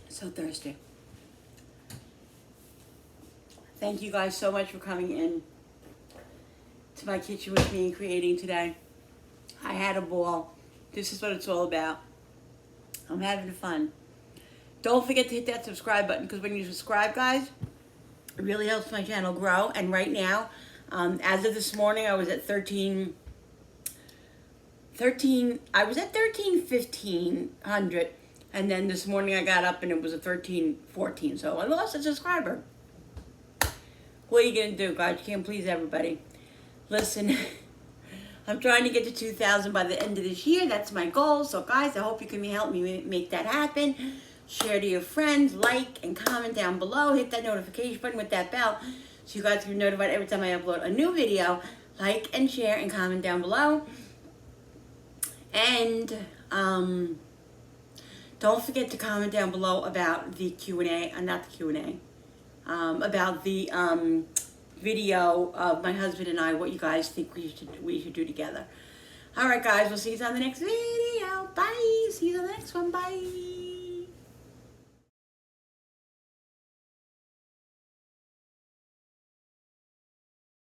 So thirsty. Thank you guys so much for coming in to my kitchen with me and creating today. I had a ball. This is what it's all about. I'm having fun. Don't forget to hit that subscribe button, because when you subscribe, guys, it really helps my channel grow. And right now, as of this morning, I was at 1,500. And then this morning I got up and it was a 1,314. So I lost a subscriber. What are you going to do, guys? You can't please everybody. Listen, I'm trying to get to 2,000 by the end of this year. That's my goal. So, guys, I hope you can help me make that happen. Share to your friends, like, and comment down below. Hit that notification button with that bell so you guys can be notified every time I upload a new video. Like and share and comment down below. And don't forget to comment down below about the Q&A, not the Q&A, about the video of my husband and I, what you guys think we should do together. All right, guys, we'll see you on the next video. Bye.